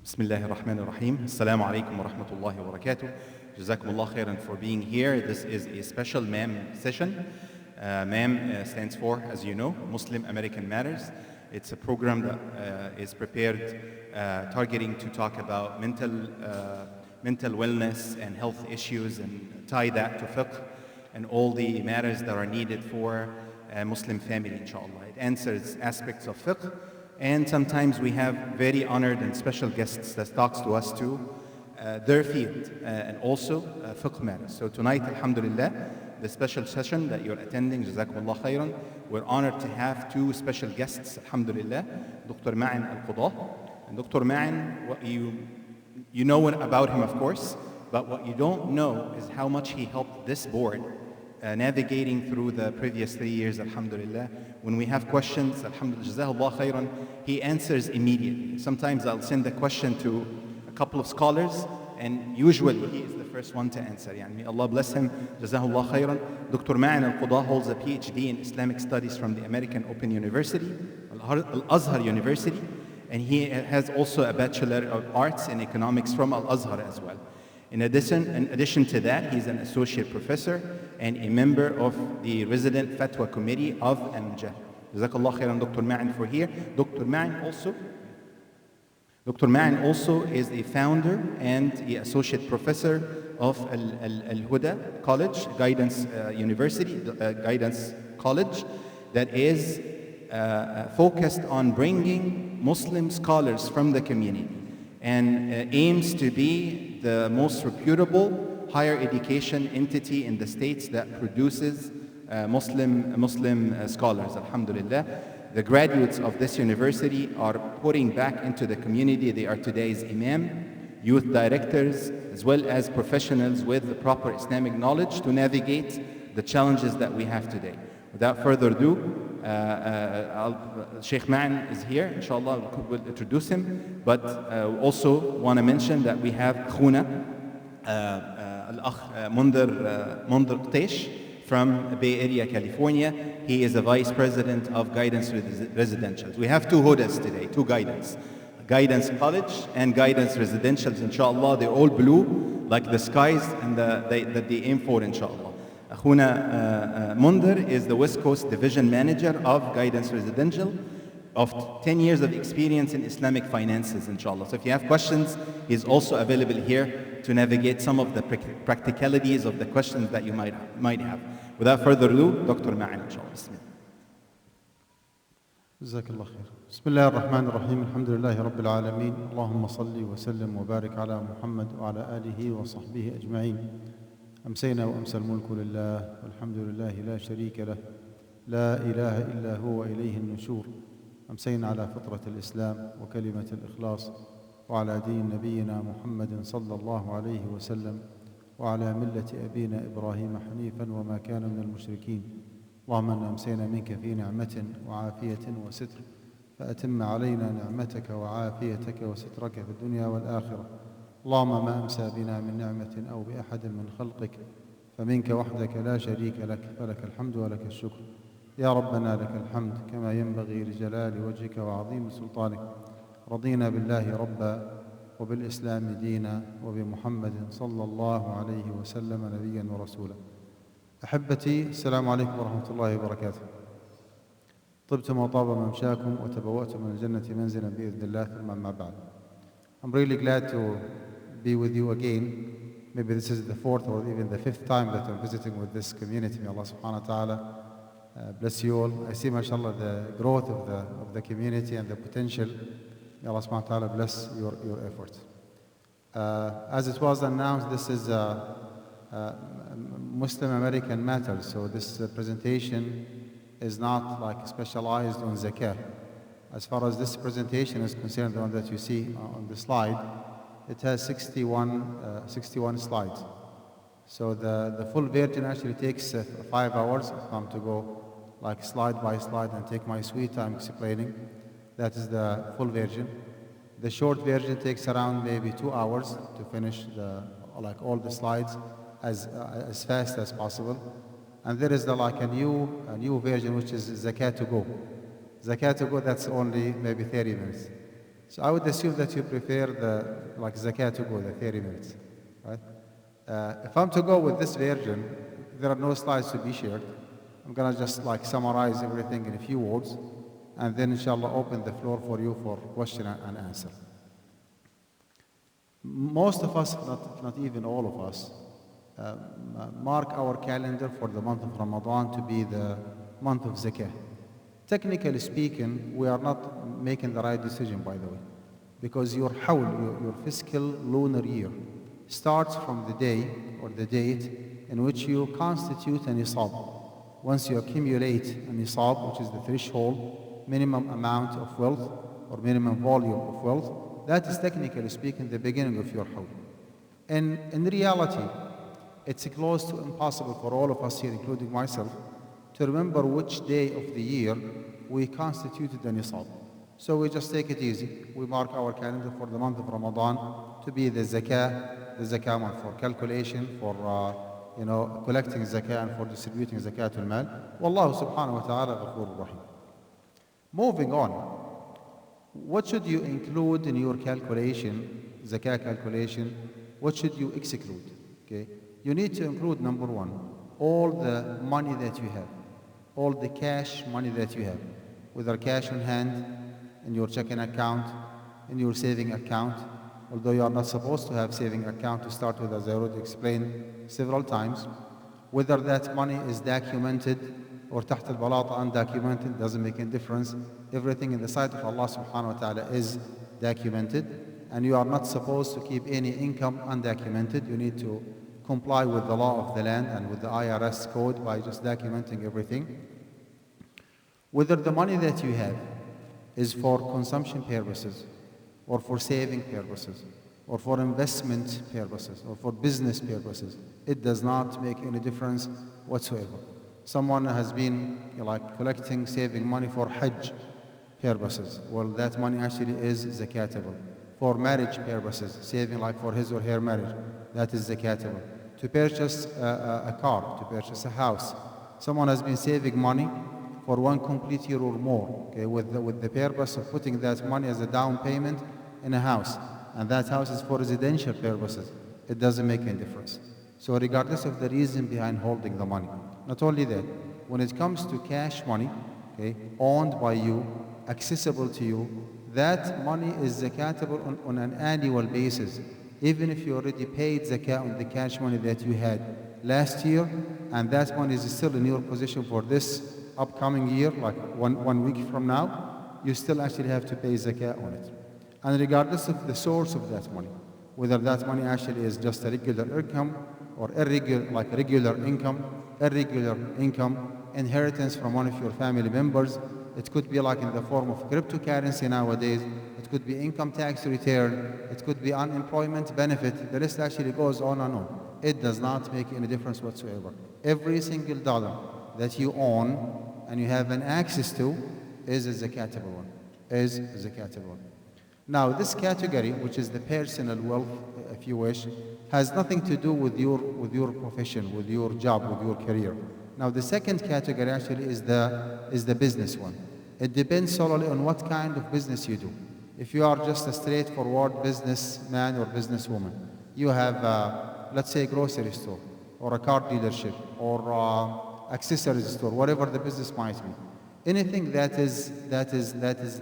Bismillahir Rahmanir Rahim. Assalamu alaikum wa rahmatullahi wa barakatuh. Jazakumullah khairan for being here. This is a special MAM session. MAM stands for, as you know, Muslim American Matters. It's a program that is prepared targeting to talk about mental wellness and health issues and tie that to fiqh and all the matters that are needed for a Muslim family, inshallah. It answers aspects of fiqh, and sometimes we have very honored and special guests that talks to us to their field and also fiqh matters. So tonight, alhamdulillah, the special session that you're attending, Jazakumullah khairan, we're honored to have two special guests, alhamdulillah, Dr. Ma'in Alqudah. And Dr. Ma'in, what you know about him, of course, but what you don't know is how much he helped this board navigating through the previous 3 years, alhamdulillah. When we have questions, alhamdulillah, Jazakallah khairan, he answers immediately. Sometimes I'll send a question to a couple of scholars, and usually he is the first one to answer. May Allah bless him, Jazakallah khairan. Dr. Ma'in Alqudah holds a PhD in Islamic Studies from the American Open University, Al-Azhar University, and he has also a Bachelor of Arts in Economics from Al-Azhar as well. In addition to that, he's an associate professor and a member of the resident Fatwa Committee of MJ. Jazakallah khairan, Dr. Ma'in, for here. Dr. Ma'in also is a founder and the associate professor of Al-Huda College, Guidance University, Guidance College, that is focused on bringing Muslim scholars from the community and aims to be the most reputable higher education entity in the states that produces Muslim scholars, alhamdulillah. The graduates of this university are putting back into the community. They are today's imam, youth directors, as well as professionals with the proper Islamic knowledge to navigate the challenges that we have today. Without further ado, Sheikh Ma'in is here, inshallah, we'll introduce him, but also want to mention that we have Khuna, Al-Akh Mundar Qtaish from Bay Area, California. He is a vice president of Guidance Residentials. We have two Hudas today, two Guidance College and Guidance Residentials, inshallah. They're all blue, like the skies and that they aim for, inshallah. Akhuna Mundar is the West Coast Division Manager of Guidance Residential, of 10 years of experience in Islamic finances, inshallah. So if you have questions, he's also available here to navigate some of the practicalities of the questions that you might have. Without further ado, Dr. Ma'in, inshallah. Jazakallah khair. Bismillah ar-Rahman ar-Rahim. Alhamdulillahi Rabbil Alameen. Allahumma salli wa sallim wa barik ala Muhammad wa ala alihi wa sahbihi ajma'in. أمسينا وأمسى الملك لله والحمد لله لا شريك له لا إله إلا هو إليه النشور. أمسينا على فطرة الإسلام وكلمة الإخلاص وعلى دين نبينا محمد صلى الله عليه وسلم وعلى ملة أبينا إبراهيم حنيفا وما كان من المشركين. اللهم أن أمسينا منك في نعمة وعافية وستر فأتم علينا نعمتك وعافيتك وسترك في الدنيا والآخرة. اللهم ما أمسى بنا من نعمة أو بأحد من خلقك فمنك وحدك لا شريك لك فلك الحمد ولك الشكر. يا ربنا لك الحمد كما ينبغي لجلال وجهك وعظيم سلطانك. رضينا بالله ربا وبالإسلام دينا وبمحمد صلى الله عليه وسلم نبيا ورسولا. أحبتي، السلام عليكم ورحمة الله وبركاته. طبتم وطاب ممشاكم وتبوأتم من الجنة منزلا بإذن الله، ثم ما بعد. I'm really glad to be with you again. Maybe this is the fourth or even the fifth time that I'm visiting with this community. May Allah subhanahu wa ta'ala bless you all. I see, mashallah, the growth of the community and the potential. May Allah subhanahu wa ta'ala bless your efforts. As it was announced, this is Muslim American Matters. So this presentation is not like specialized on Zakah. As far as this presentation is concerned, the one that you see on the slide, it has 61 slides. So the full version actually takes 5 hours if I'm to go like slide by slide and take my sweet time explaining. That is the full version. The short version takes around maybe 2 hours to finish all the slides as fast as possible. And there is a new version which is Zakah to go. Zakat to go, that's only maybe 30 minutes. So I would assume that you prefer the like zakat to go, the 30 minutes, right? If I'm to go with this version, there are no slides to be shared. I'm gonna just like summarize everything in a few words, and then inshallah open the floor for you for question and answer. Most of us, if not even all of us, mark our calendar for the month of Ramadan to be the month of Zakah. Technically speaking, we are not making the right decision, by the way, because your hawl, your fiscal lunar year, starts from the day or the date in which you constitute a nisab. Once you accumulate a nisab, which is the threshold, minimum amount of wealth or minimum volume of wealth, that is technically speaking the beginning of your hawl. And in reality, it's close to impossible for all of us here, including myself, to remember which day of the year we constituted the nisab. So we just take it easy. We mark our calendar for the month of Ramadan to be the zakah month, for calculation, for collecting zakah and for distributing zakatul mal. Wallahu subhanahu wa ta'ala ghafurur rahim. Moving on, what should you include in your calculation, zakah calculation? What should you exclude? Okay, you need to include, number one, all the money that you have, all the cash money that you have, whether cash on hand, in your checking account, in your saving account, although you are not supposed to have saving account to start with, as I already explained several times. Whether that money is documented or تحت البلاطة undocumented, doesn't make any difference. Everything in the sight of Allah subhanahu wa ta'ala is documented, and you are not supposed to keep any income undocumented. You need to comply with the law of the land and with the IRS code by just documenting everything. Whether the money that you have is for consumption purposes, or for saving purposes, or for investment purposes, or for business purposes, it does not make any difference whatsoever. Someone has been collecting, saving money for Hajj purposes. Well, that money actually is zakatable. For marriage purposes, saving for his or her marriage, that is zakatable. To purchase a car, to purchase a house. Someone has been saving money for one complete year or more, okay, with the purpose of putting that money as a down payment in a house, and that house is for residential purposes. It doesn't make any difference. So regardless of the reason behind holding the money. Not only that, when it comes to cash money, okay, owned by you, accessible to you, that money is zakatable on an annual basis. Even if you already paid zakat on the cash money that you had last year, and that money is still in your possession for this upcoming year, like one week from now, you still actually have to pay zakah on it. And regardless of the source of that money, whether that money actually is just a regular income or regular income, inheritance from one of your family members, it could be like in the form of cryptocurrency nowadays, it could be income tax return, it could be unemployment benefit, the list actually goes on and on. It does not make any difference whatsoever. Every single dollar that you own and you have an access to is a zakatable one, Now, this category, which is the personal wealth, if you wish, has nothing to do with your profession, with your job, with your career. Now, the second category actually is the business one. It depends solely on what kind of business you do. If you are just a straightforward businessman or businesswoman, you have, let's say, a grocery store, or a car dealership, or accessories store, whatever the business might be. Anything that is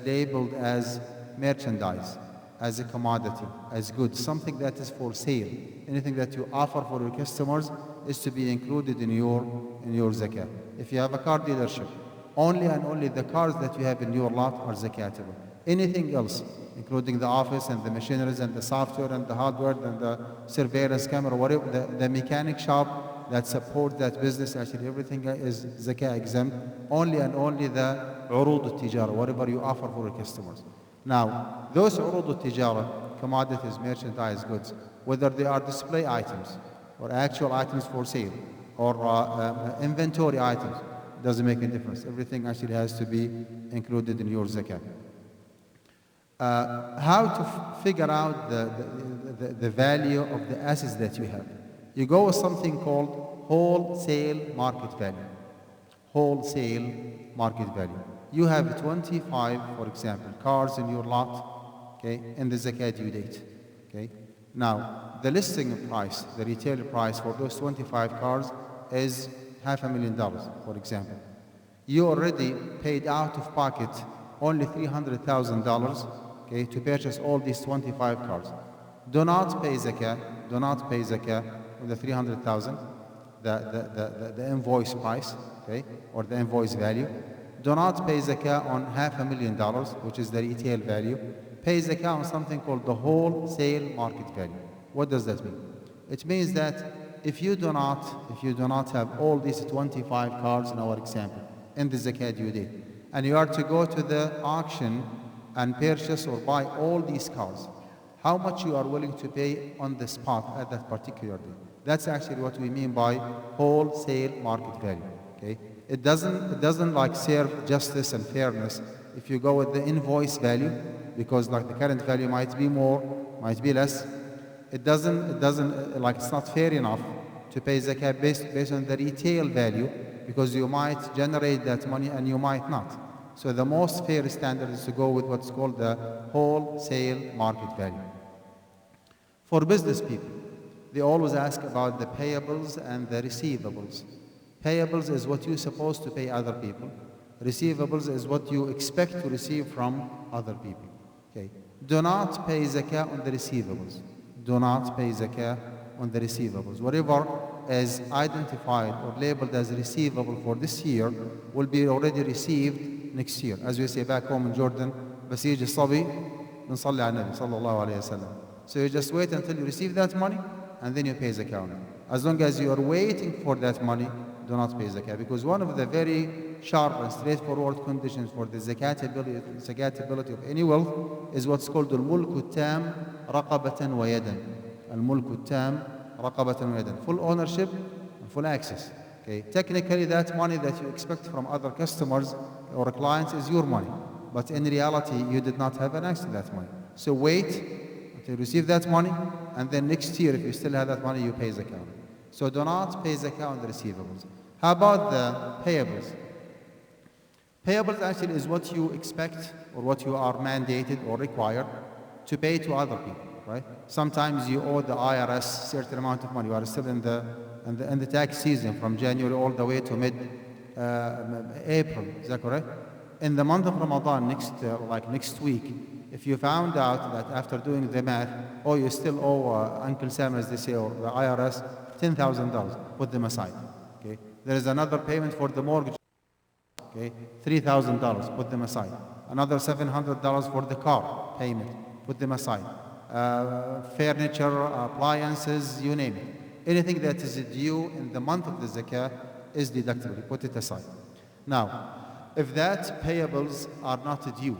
labeled as merchandise, as a commodity, as goods, something that is for sale, anything that you offer for your customers is to be included in your zakah. If you have a car dealership, only and only the cars that you have in your lot are zakatable. Anything else, including the office and the machineries and the software and the hardware and the surveillance camera, whatever, the mechanic shop that supports that business, actually everything is zakah exempt. Only and only the urud al-tijara, whatever you offer for your customers. Now, those urud al-tijara, commodities, merchandise, goods, whether they are display items or actual items for sale or inventory items, doesn't make any difference. Everything actually has to be included in your zakah. How to figure out the value of the assets that you have? You go with something called wholesale market value. Wholesale market value. You have 25, for example, cars in your lot, okay, in the zakat due date, okay? Now, the listing price, the retail price for those 25 cars is $500,000, for example. You already paid out of pocket only $300,000, okay, to purchase all these 25 cars. Do not pay zakah, do not pay zakah on the 300,000, the invoice price, okay, or the invoice value. Do not pay zakah on $500,000, which is the retail value. Pay zakah on something called the wholesale market value. What does that mean? It means that if you do not have all these 25 cars in our example in the zakat due date, and you are to go to the auction and purchase or buy all these cars, how much you are willing to pay on the spot at that particular day? That's actually what we mean by wholesale market value. Okay, it doesn't like serve justice and fairness if you go with the invoice value, because like the current value might be more, might be less. It doesn't like, it's not fair enough to pay zakat based on the retail value, because you might generate that money and you might not. So the most fair standard is to go with what's called the wholesale market value. For business people, they always ask about the payables and the receivables. Payables is what you're supposed to pay other people. Receivables is what you expect to receive from other people. Okay. Do not pay zakah on the receivables. Do not pay zakah on the receivables. Whatever is identified or labeled as receivable for this year will be already received next year. As we say back home in Jordan, بس يجي الصبي بنصلي على النبي صلى الله عليه وسلم. So you just wait until you receive that money and then you pay zakah on it. As long as you are waiting for that money, do not pay zakah, because one of the very sharp and straightforward conditions for the zakatability of any wealth is what's called al-mulku tam raqabatan wa yadan. Al-mulku tam raqabatan wa yadan. Full ownership and full access. Okay. Technically, that money that you expect from other customers or clients is your money, but in reality, you did not have an access to that money. So wait until you receive that money, and then next year, if you still have that money, you pay zakah. So do not pay zakah on the receivables. How about the payables? Payables actually is what you expect or what you are mandated or required to pay to other people, right? Sometimes you owe the IRS a certain amount of money. You are still in the tax season from January all the way to mid-April. Is that correct? In the month of Ramadan, next week, if you found out that after doing the math, you still owe Uncle Sam, as they say, or the IRS, $10,000, put them aside. Okay? There is another payment for the mortgage. Okay, $3,000, put them aside. Another $700 for the car payment, put them aside. Furniture, appliances, you name it. Anything that is due in the month of the zakah is deductible. Put it aside. Now, if that payables are not due,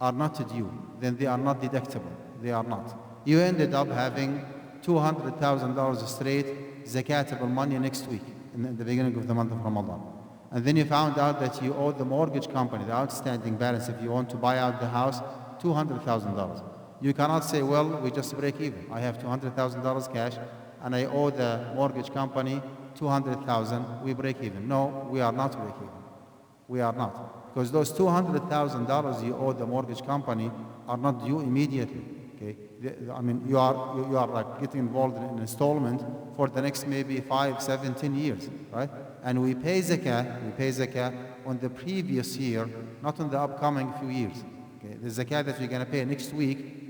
are not due, then they are not deductible. They are not. You ended up having $200,000 straight zakatable money next week, in the beginning of the month of Ramadan. And then you found out that you owe the mortgage company, the outstanding balance, if you want to buy out the house, $200,000. You cannot say, well, we just break even. I have $200,000 cash, and I owe the mortgage company $200,000. We break even. No, we are not break even. We are not. Because those $200,000 you owe the mortgage company are not due immediately. Okay? I mean, you are like getting involved in an installment for the next maybe 5, 7, 10 years, right? And we pay zakah on the previous year, not on the upcoming few years. Okay? The zakah that you're going to pay next week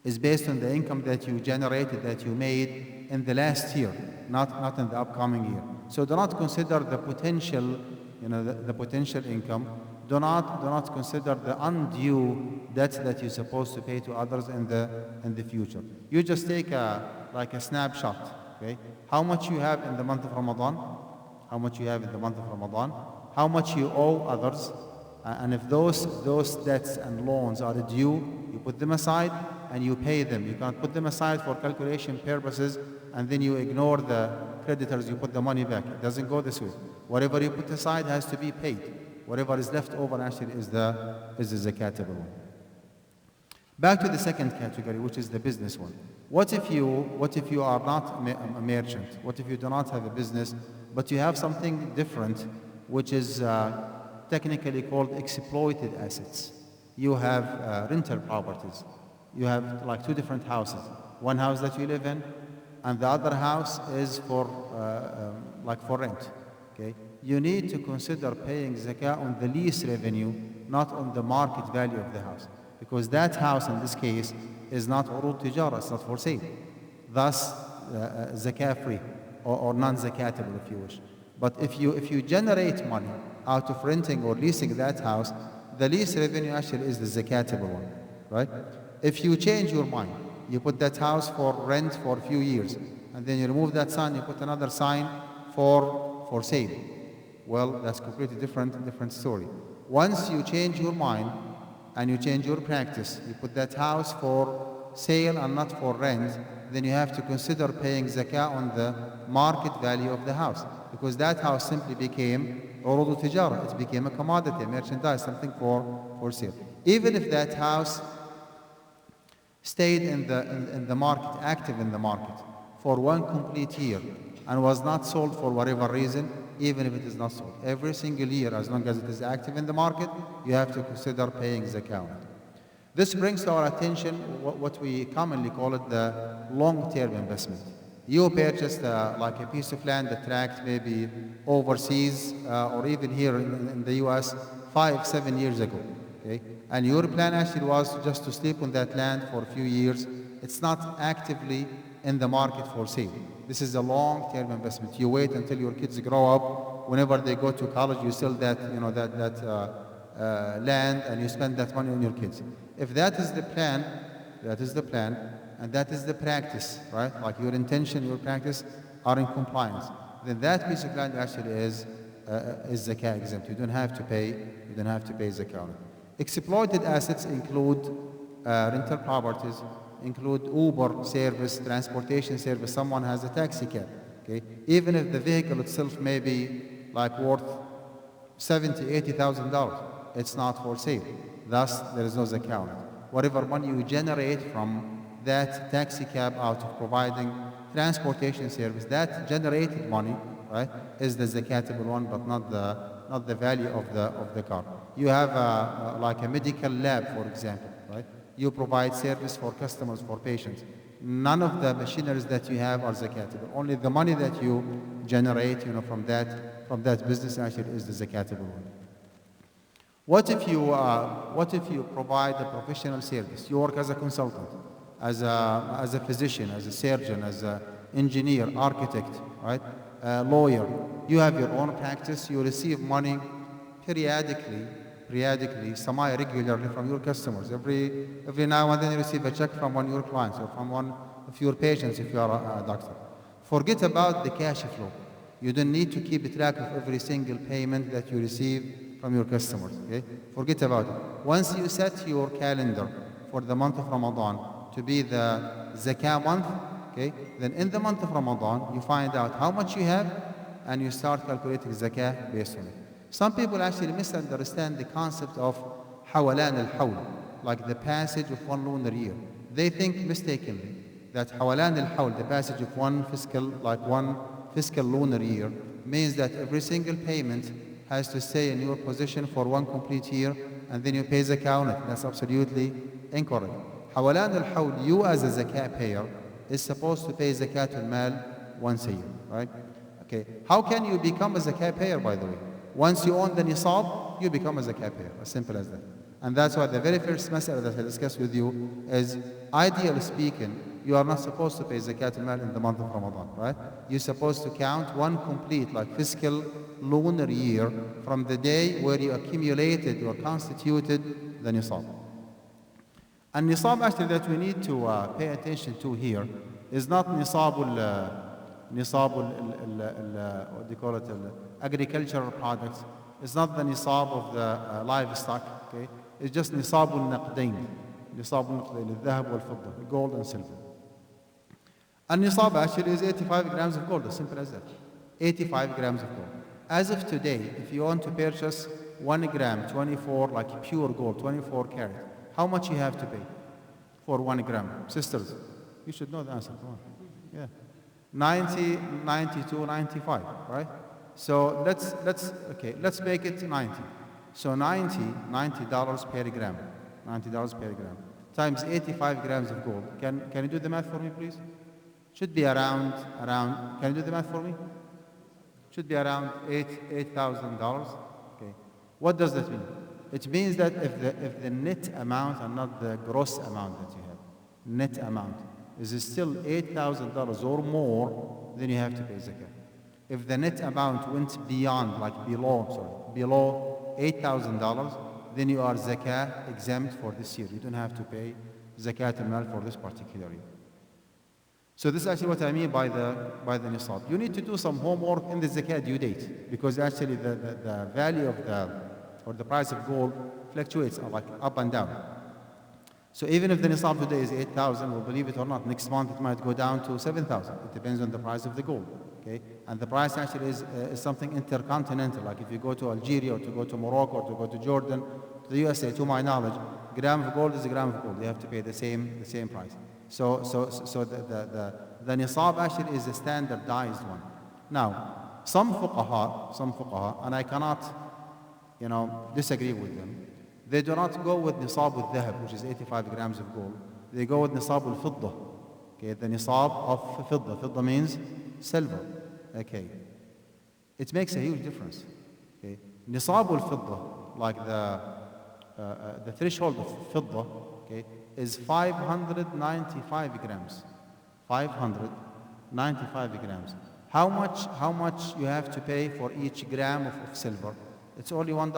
is based on the income that you generated, that you made in the last year, not in the upcoming year. So do not consider the potential, the potential income. Do not consider the undue debts that you're supposed to pay to others in the future. You just take a snapshot. Okay, how much you have in the month of Ramadan, how much you owe others, and if those debts and loans are due, you put them aside and you pay them. You can't put them aside for calculation purposes and then you ignore the creditors. You put the money back. It doesn't go this way. Whatever you put aside has to be paid. Whatever is left over actually is the zakatable one. Back to the second category, which is the business one. What if you are not a merchant? What if you do not have a business, but you have something different which is technically called exploited assets. You have rental properties. You have like two different houses. One house that you live in, and the other house is for for rent. Okay, you need to consider paying zakah on the lease revenue, not on the market value of the house, because that house in this case is not urud tijara, it's not for sale. Thus, zakah free or non-zakatable if you wish. But if you generate money out of renting or leasing that house, the lease revenue actually is the zakatable one, right? If you change your mind, you put that house for rent for a few years, and then you remove that sign, you put another sign for sale. Well, that's completely different story. Once you change your mind and you change your practice, you put that house for sale and not for rent, then you have to consider paying zakah on the market value of the house, because that house simply became urud tijara, it became a commodity, a merchandise, something for sale. Even if that house stayed in the market, active in the market for one complete year and was not sold for whatever reason, even if it is not sold, every single year, as long as it is active in the market, you have to consider paying zakah. This brings to our attention what we commonly call it the long-term investment. You purchased like a piece of land, a tract maybe overseas or even here in the US 5-7 years ago. Okay? And your plan actually was just to sleep on that land for a few years. It's not actively in the market for sale. This is a long-term investment. You wait until your kids grow up. Whenever they go to college, you sell that, land, and you spend that money on your kids. If that is the plan, and that is the practice, right? Like your intention, your practice are in compliance, then that piece of land actually is zakah exempt. You don't have to pay zakah. Exploited assets include rental properties, include Uber service, transportation service. Someone has a taxi cab. Okay, even if the vehicle itself may be like worth $70,000-$80,000, it's not for sale. Thus, there is no zakah. Whatever money you generate from that taxi cab out of providing transportation service, that generated money, right, is the zakatable one, but not the value of the car. You have like a medical lab, for example, right? You provide service for customers, for patients. None of the machineries that you have are zakatable. Only the money that you generate, from that business actually is the zakatable one. What if you provide a professional service? You work as a consultant, as a physician, as a surgeon, as an engineer, architect, right? Lawyer. You have your own practice. You receive money periodically, semi-regularly from your customers. Every now and then you receive a check from one of your clients or from one of your patients if you are a doctor. Forget about the cash flow. You don't need to keep track of every single payment that you receive from your customers. Okay? Forget about it. Once you set your calendar for the month of Ramadan to be the zakah month, okay, then in the month of Ramadan you find out how much you have and you start calculating zakah based on it. Some people actually misunderstand the concept of hawalan al-hawl, like the passage of one lunar year. They think mistakenly that hawalan al-hawl, the passage of one fiscal lunar year, means that every single payment has to stay in your position for one complete year and then you pay zakah on it. That's absolutely incorrect. Hawalan al-hawl, you as a zakah payer is supposed to pay zakat al-mal once a year, right? Okay. How can you become a zakah payer, by the way? Once you own the nisab, you become a zakah payer. As simple as that. And that's why the very first mas'ala that I discussed with you is, ideally speaking, you are not supposed to pay zakat al-mal in the month of Ramadan, right? You're supposed to count one complete, fiscal lunar year from the day where you accumulated or constituted the nisab. And nisab actually that we need to pay attention to here is not what do you call it, agricultural products. It's not the nisab of the livestock, okay? It's just nisab al-naqdain, al-dhahab wal-fidda, the gold and silver. And nisab actually is 85 grams of gold, as simple as that. 85 grams of gold. As of today, if you want to purchase 1 gram, 24, like pure gold, 24 karat, how much you have to pay for 1 gram? Sisters, you should know the answer, come on. Yeah. 90, 92, 95, right? So let's make it 90. So $90 per gram, $90 per gram, times 85 grams of gold. Can you do the math for me, please? Should be around. Can you do the math for me? Should be around $8,000. Okay. What does that mean? It means that if the net amount and not the gross amount that you have, net amount is still $8,000 or more, then you have to pay zakah. If the net amount went beyond, like below $8,000, then you are zakah exempt for this year. You don't have to pay zakat al-mal for this particular year. So this is actually what I mean by the nisab. You need to do some homework in the zakat due date, because actually the value of the price of gold fluctuates like up and down. So even if the nisab today is 8,000, well, believe it or not, next month it might go down to 7,000. It depends on the price of the gold. Okay, and the price actually is something intercontinental. Like if you go to Algeria or to go to Morocco or to go to Jordan, to the USA, to my knowledge, gram of gold is a gram of gold. You have to pay the same price. So the nisab actually is a standardized one. Now, some fuqaha, and I cannot, disagree with them. They do not go with nisab with dhahab, which is 85 grams of gold. They go with nisab al-fidda. Okay, the nisab of fidda. Fidda means silver. Okay, it makes a huge difference. Okay, nisab al-fidda, like the threshold of fidda, okay, is 595 grams. 595 grams. How much you have to pay for each gram of silver? It's only $1.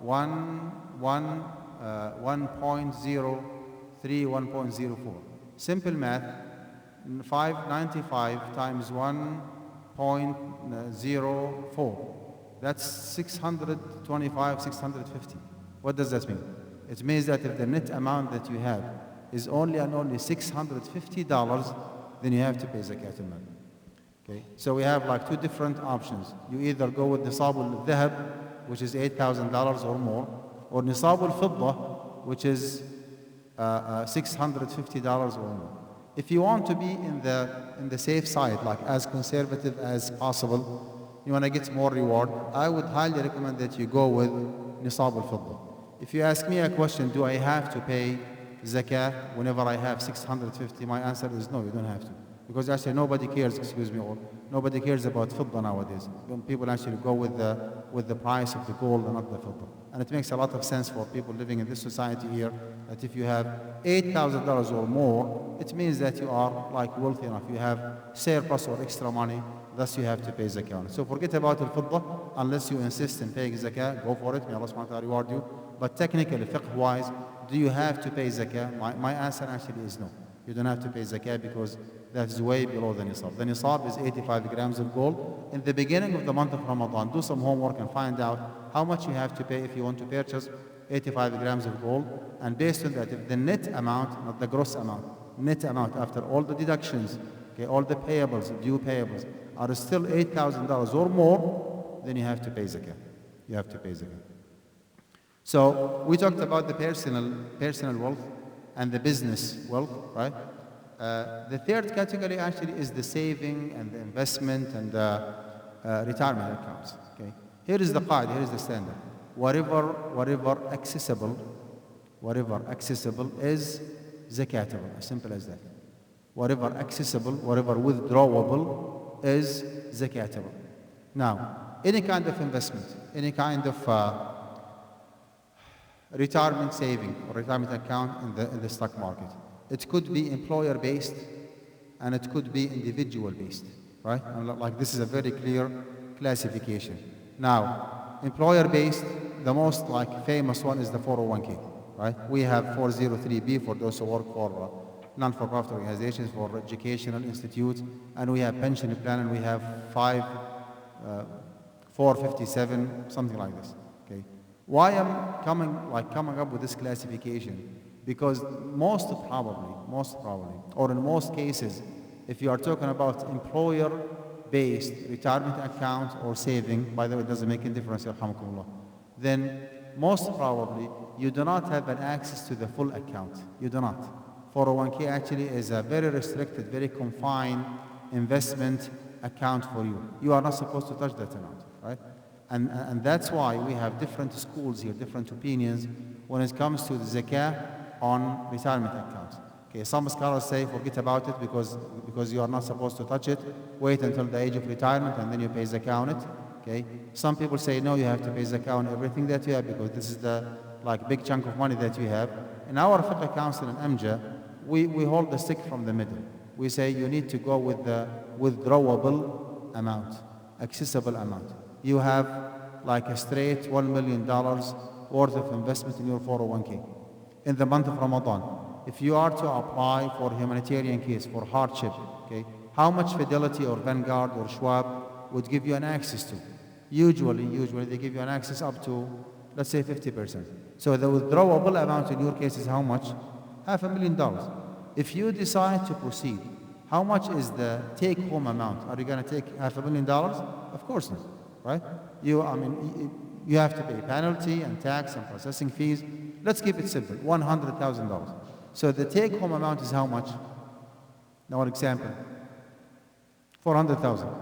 1.03, 1.04. Simple math. 595 times 1.04. That's 625, 650. What does that mean? It means that if the net amount that you have is only $650, then you have to pay zakat al-mal. Okay, so we have like two different options. You either go with nisab al-dhahab, which is $8,000 or more, or nisab al-fidda, which is $650 or more. If you want to be in the safe side, like as conservative as possible, you want to get more reward, I would highly recommend that you go with nisab al-fidda. If you ask me a question, do I have to pay zakah whenever I have 650? My answer is no, you don't have to. Because actually nobody cares, nobody cares about fidda nowadays. People actually go with the price of the gold and not the fidda. And it makes a lot of sense for people living in this society here, that if you have $8,000 or more, it means that you are like wealthy enough. You have surplus or extra money, thus you have to pay zakah. So forget about the fidda, unless you insist in paying zakah, go for it, may Allah subhanahu wa ta'ala reward you. But technically, fiqh-wise, do you have to pay zakah? My answer actually is no. You don't have to pay zakah because that is way below the nisab. The nisab is 85 grams of gold. In the beginning of the month of Ramadan, do some homework and find out how much you have to pay if you want to purchase 85 grams of gold. And based on that, if the net amount, not the gross amount, net amount after all the deductions, okay, all the payables, due payables, are still $8,000 or more, then you have to pay zakah. You have to pay zakah. So we talked about the personal wealth and the business wealth, right? The third category actually is the saving and the investment and the retirement accounts. Okay, here is the qaida, here is the standard. Whatever accessible is zakatable. As simple as that. Whatever accessible, whatever withdrawable is zakatable. Now, any kind of investment, any kind of retirement saving or retirement account in the stock market. It could be employer-based and it could be individual-based, right? And like this is a very clear classification. Now, employer-based, the most like famous one is the 401k, right? We have 403b for those who work for non-for-profit organizations, for educational institutes, and we have pension plan, and we have 457, something like this. Okay. Why I'm coming up with this classification? Because most probably, or in most cases, if you are talking about employer-based retirement account or saving, by the way, it doesn't make any difference, then most probably you do not have an access to the full account. You do not. 401k actually is a very restricted, very confined investment account for you. You are not supposed to touch that amount, right? And that's why we have different schools here, different opinions when it comes to the zakah on retirement accounts. Okay, some scholars say forget about it because you are not supposed to touch it. Wait until the age of retirement and then you pay zakah on it. Okay, some people say no, you have to pay zakah on everything that you have because this is the big chunk of money that you have. In our Fiqh Council in MJ, we hold the stick from the middle. We say you need to go with the withdrawable amount, accessible amount. You have like a straight $1 million worth of investment in your 401k in the month of Ramadan. If you are to apply for humanitarian case, for hardship, okay, how much Fidelity or Vanguard or Schwab would give you an access to? Usually they give you an access up to, let's say 50%. So the withdrawable amount in your case is how much? $500,000. If you decide to proceed, how much is the take-home amount? Are you going to take $500,000? Of course not, right? You have to pay penalty and tax and processing fees. Let's keep it simple, $100,000. So the take-home amount is how much? Now an example, $400,000.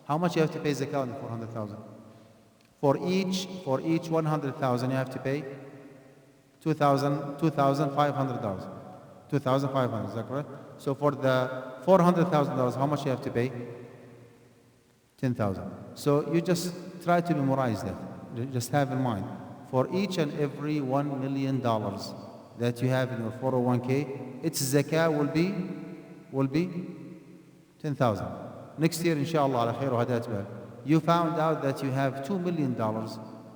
How much you have to pay zakah on the $400,000? For each $100,000 you have to pay $2,500. $2,500, is that correct? So for the $400,000, how much you have to pay? $10,000. So you just try to memorize that. Just have in mind, for each and every $1 million that you have in your 401k, its zakah will be 10,000. Next year, inshallah, ala khair wa hadat bal, you found out that you have $2 million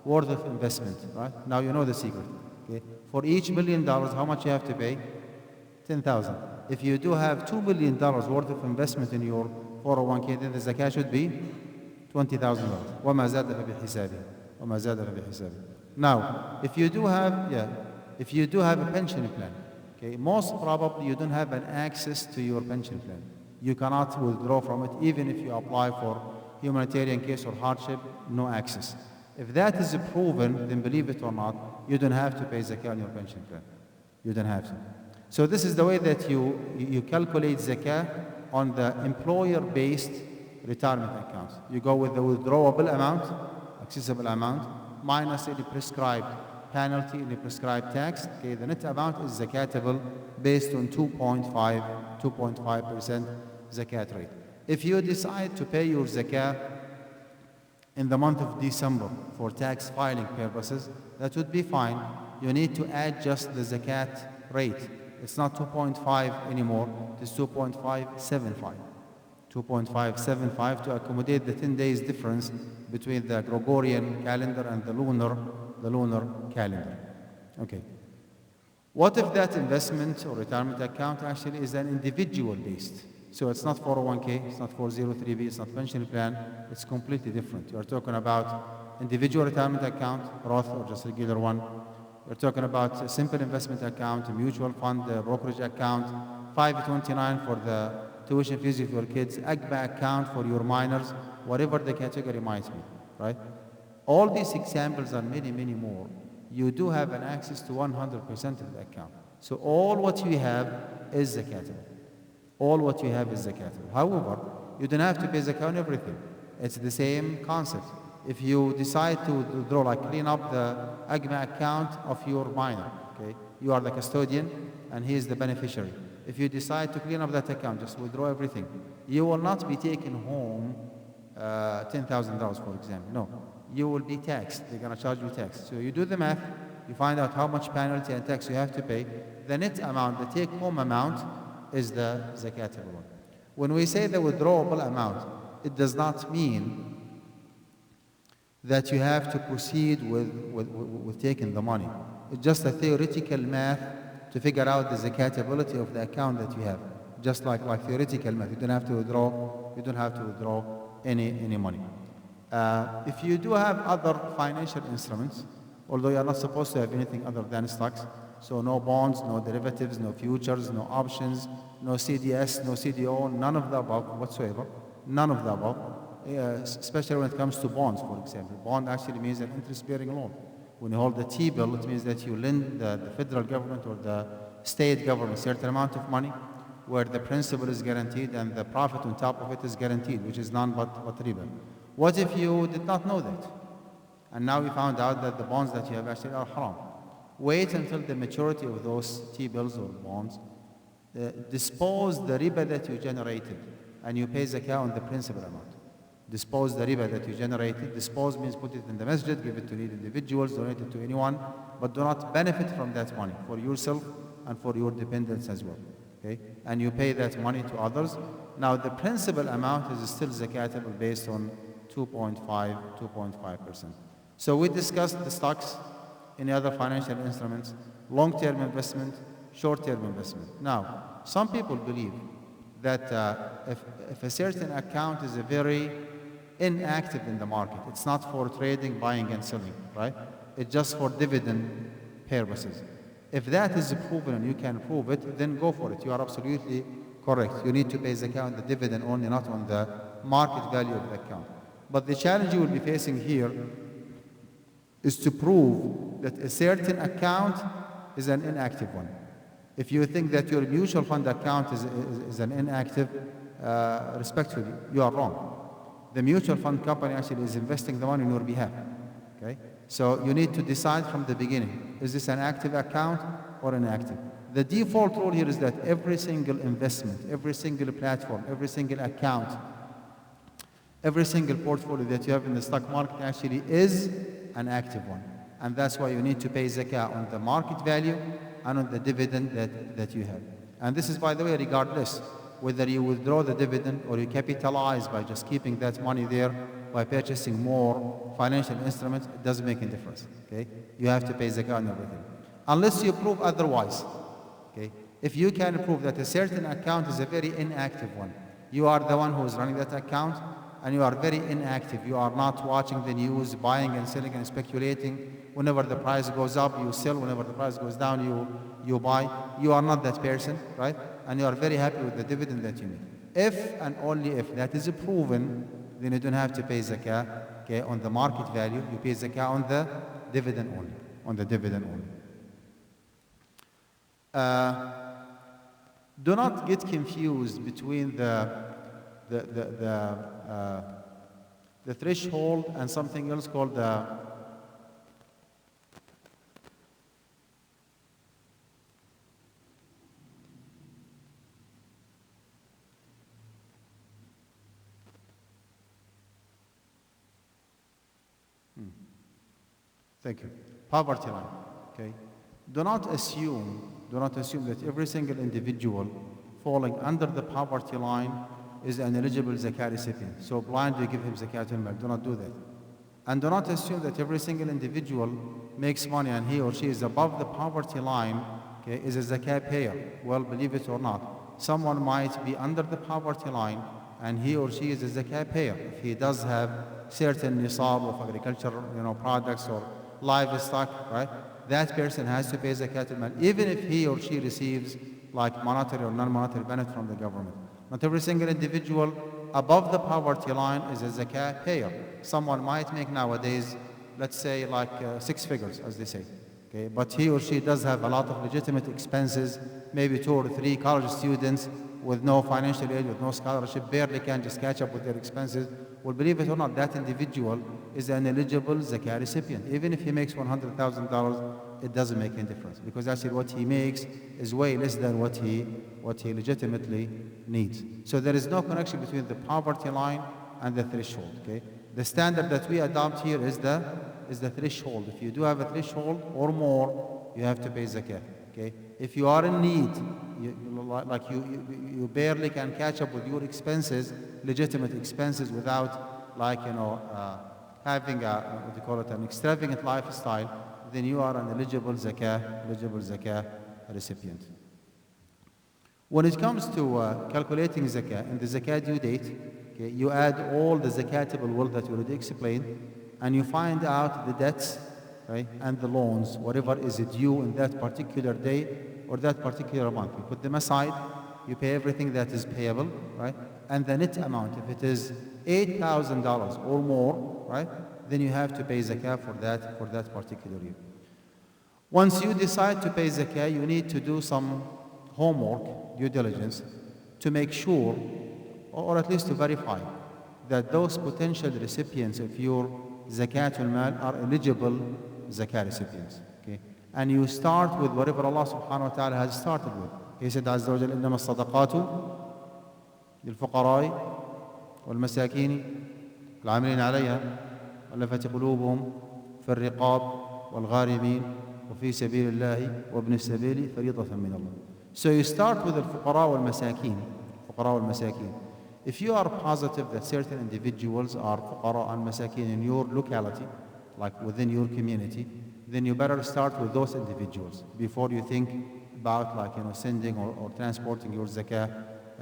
worth of investment, right? Now you know the secret. Okay? For each $1 million, how much you have to pay? 10,000. If you do have $2 million worth of investment in your 401k, then the zakah should be $20,000. وَمَا زَادَ فَبِحِسَابِهِ وَمَا زَادَ فَبِحِسَابِهِ. Now, if you do have a pension plan, okay, most probably you don't have an access to your pension plan. You cannot withdraw from it even if you apply for humanitarian case or hardship, no access. If that is proven, then believe it or not, you don't have to pay zakah on your pension plan. You don't have to. So this is the way that you calculate zakah on the employer-based retirement accounts. You go with the withdrawable amount, accessible amount, minus any prescribed penalty, any prescribed tax. Okay, the net amount is zakatable based on 2.5% zakat rate. If you decide to pay your zakah in the month of December for tax filing purposes, that would be fine. You need to add just the zakat rate. It's not 2.5 anymore, it's 2.575. 2.575 to accommodate the 10 days difference between the Gregorian calendar and the lunar calendar. Okay. What if that investment or retirement account actually is an individual based? So it's not 401k, it's not 403b, it's not pension plan, it's completely different. You're talking about individual retirement account, Roth or just regular one. We're talking about a simple investment account, a mutual fund, a brokerage account, 529 for the tuition fees of your kids, AGBA account for your minors, whatever the category might be, right? All these examples and many, many more, you do have an access to 100% of the account. So all what you have is zakatable. All what you have is zakatable. However, you don't have to pay zakah on everything. It's the same concept. If you decide to draw, clean up the AGMA account of your minor, okay? You are the custodian and he is the beneficiary. If you decide to clean up that account, just withdraw everything. You will not be taking home $10,000, for example. No, you will be taxed. They're going to charge you tax. So you do the math, you find out how much penalty and tax you have to pay. The net amount, the take-home amount, is the zakatable one. When we say the withdrawable amount, it does not mean that you have to proceed with taking the money. It's just a theoretical math to figure out the zakatability of the account that you have. Just like theoretical math, you don't have to withdraw any money. If you do have other financial instruments, although you are not supposed to have anything other than stocks, so no bonds, no derivatives, no futures, no options, no CDS, no CDO, none of the above whatsoever, none of the above. Especially when it comes to bonds, for example. Bond actually means an interest-bearing loan. When you hold the T-bill, it means that you lend the federal government or the state government a certain amount of money. where the principal is guaranteed and the profit on top of it is guaranteed, which is none but riba. What if you did not know that? And now you found out that the bonds that you have actually are haram. Wait until the maturity of those T-bills or bonds. Dispose the riba that you generated, and you pay zakah on the principal amount. Dispose the riba that you generated. Dispose means put it in the masjid, give it to needy individuals, donate it to anyone, but do not benefit from that money for yourself and for your dependents as well. Okay? And you pay that money to others. Now the principal amount is still zakatable based on 2.5%. So we discussed the stocks, any other financial instruments, long-term investment, short-term investment. Now, some people believe that if a certain account is a very inactive in the market, it's not for trading, buying and selling, right? It's just for dividend purposes. If that is proven and you can prove it, then go for it. You are absolutely correct. You need to pay zakah on the dividend only, not on the market value of the account. But the challenge you will be facing here is to prove that a certain account is an inactive one. If you think that your mutual fund account is an inactive, respectfully, you are wrong. The mutual fund company actually is investing the money on your behalf. Okay? So you need to decide from the beginning, is this an active account or inactive? The default rule here is that every single investment, every single platform, every single account, every single portfolio that you have in the stock market actually is an active one. And that's why you need to pay zakah on the market value and on the dividend that you have. And this is, by the way, regardless whether you withdraw the dividend or you capitalize by just keeping that money there by purchasing more financial instruments, it doesn't make any difference. Okay? You have to pay zakah on everything. Unless you prove otherwise. Okay? If you can prove that a certain account is a very inactive one, you are the one who is running that account, and you are very inactive. You are not watching the news, buying and selling and speculating. Whenever the price goes up, you sell. Whenever the price goes down, you buy. You are not that person, right? And you are very happy with the dividend that you make. If and only if that is proven, then you don't have to pay zakah, okay, on the market value. You pay zakah on the dividend only. On the dividend only. Do not get confused between the threshold and something else called the Thank you. Poverty line. Okay. Do not assume that every single individual falling under the poverty line is an eligible zakah recipient. So blindly give him zakat al-mal. Do not do that. And do not assume that every single individual makes money and he or she is above the poverty line, okay, is a zakat payer. Well, believe it or not, someone might be under the poverty line and he or she is a zakat payer. If he does have certain nisab of agricultural, products or livestock, right? That person has to pay zakat al-mal, even if he or she receives like monetary or non-monetary benefit from the government. Not every single individual above the poverty line is a zakat payer. Someone might make nowadays, let's say like 6 figures, as they say. Okay, but he or she does have a lot of legitimate expenses, maybe 2 or 3 college students with no financial aid, with no scholarship, barely can just catch up with their expenses. Well, believe it or not, that individual is an eligible zakah recipient. Even if he makes $100,000, it doesn't make any difference, because actually what he makes is way less than what he legitimately needs. So there is no connection between the poverty line and the threshold. Okay, the standard that we adopt here is the threshold. If you do have a threshold or more, you have to pay zakah. Okay, if you are in need, you barely can catch up with your expenses, legitimate expenses, without having an extravagant lifestyle, then you are an eligible zakah recipient. When it comes to calculating zakah, in the zakah due date, okay, you add all the zakatable wealth that you already explained, and you find out the debts, right, and the loans, whatever is due in that particular day or that particular month. You put them aside, you pay everything that is payable, right, and the net amount, if it is $8,000 or more, right, then you have to pay zakah for that particular year. Once you decide to pay zakah, you need to do some homework due diligence to make sure, or at least to verify, that those potential recipients of your zakatul mal are eligible zakah recipients. Okay? And you start with whatever Allah subhanahu wa ta'ala has started with. He said, Azza wa Jal, إنما الصدقات للفقراء والمساكين العاملين عليها واللفت قلوبهم في الرقاب والغارمين وفي سبيل الله وابن السبيل فريضة من الله. So you start with الفقراء والمساكين. فقراء والمساكين. If you are positive that certain individuals are فقراء and مساكين in your locality, like within your community, then you better start with those individuals before you think about, like, sending or transporting your zakah,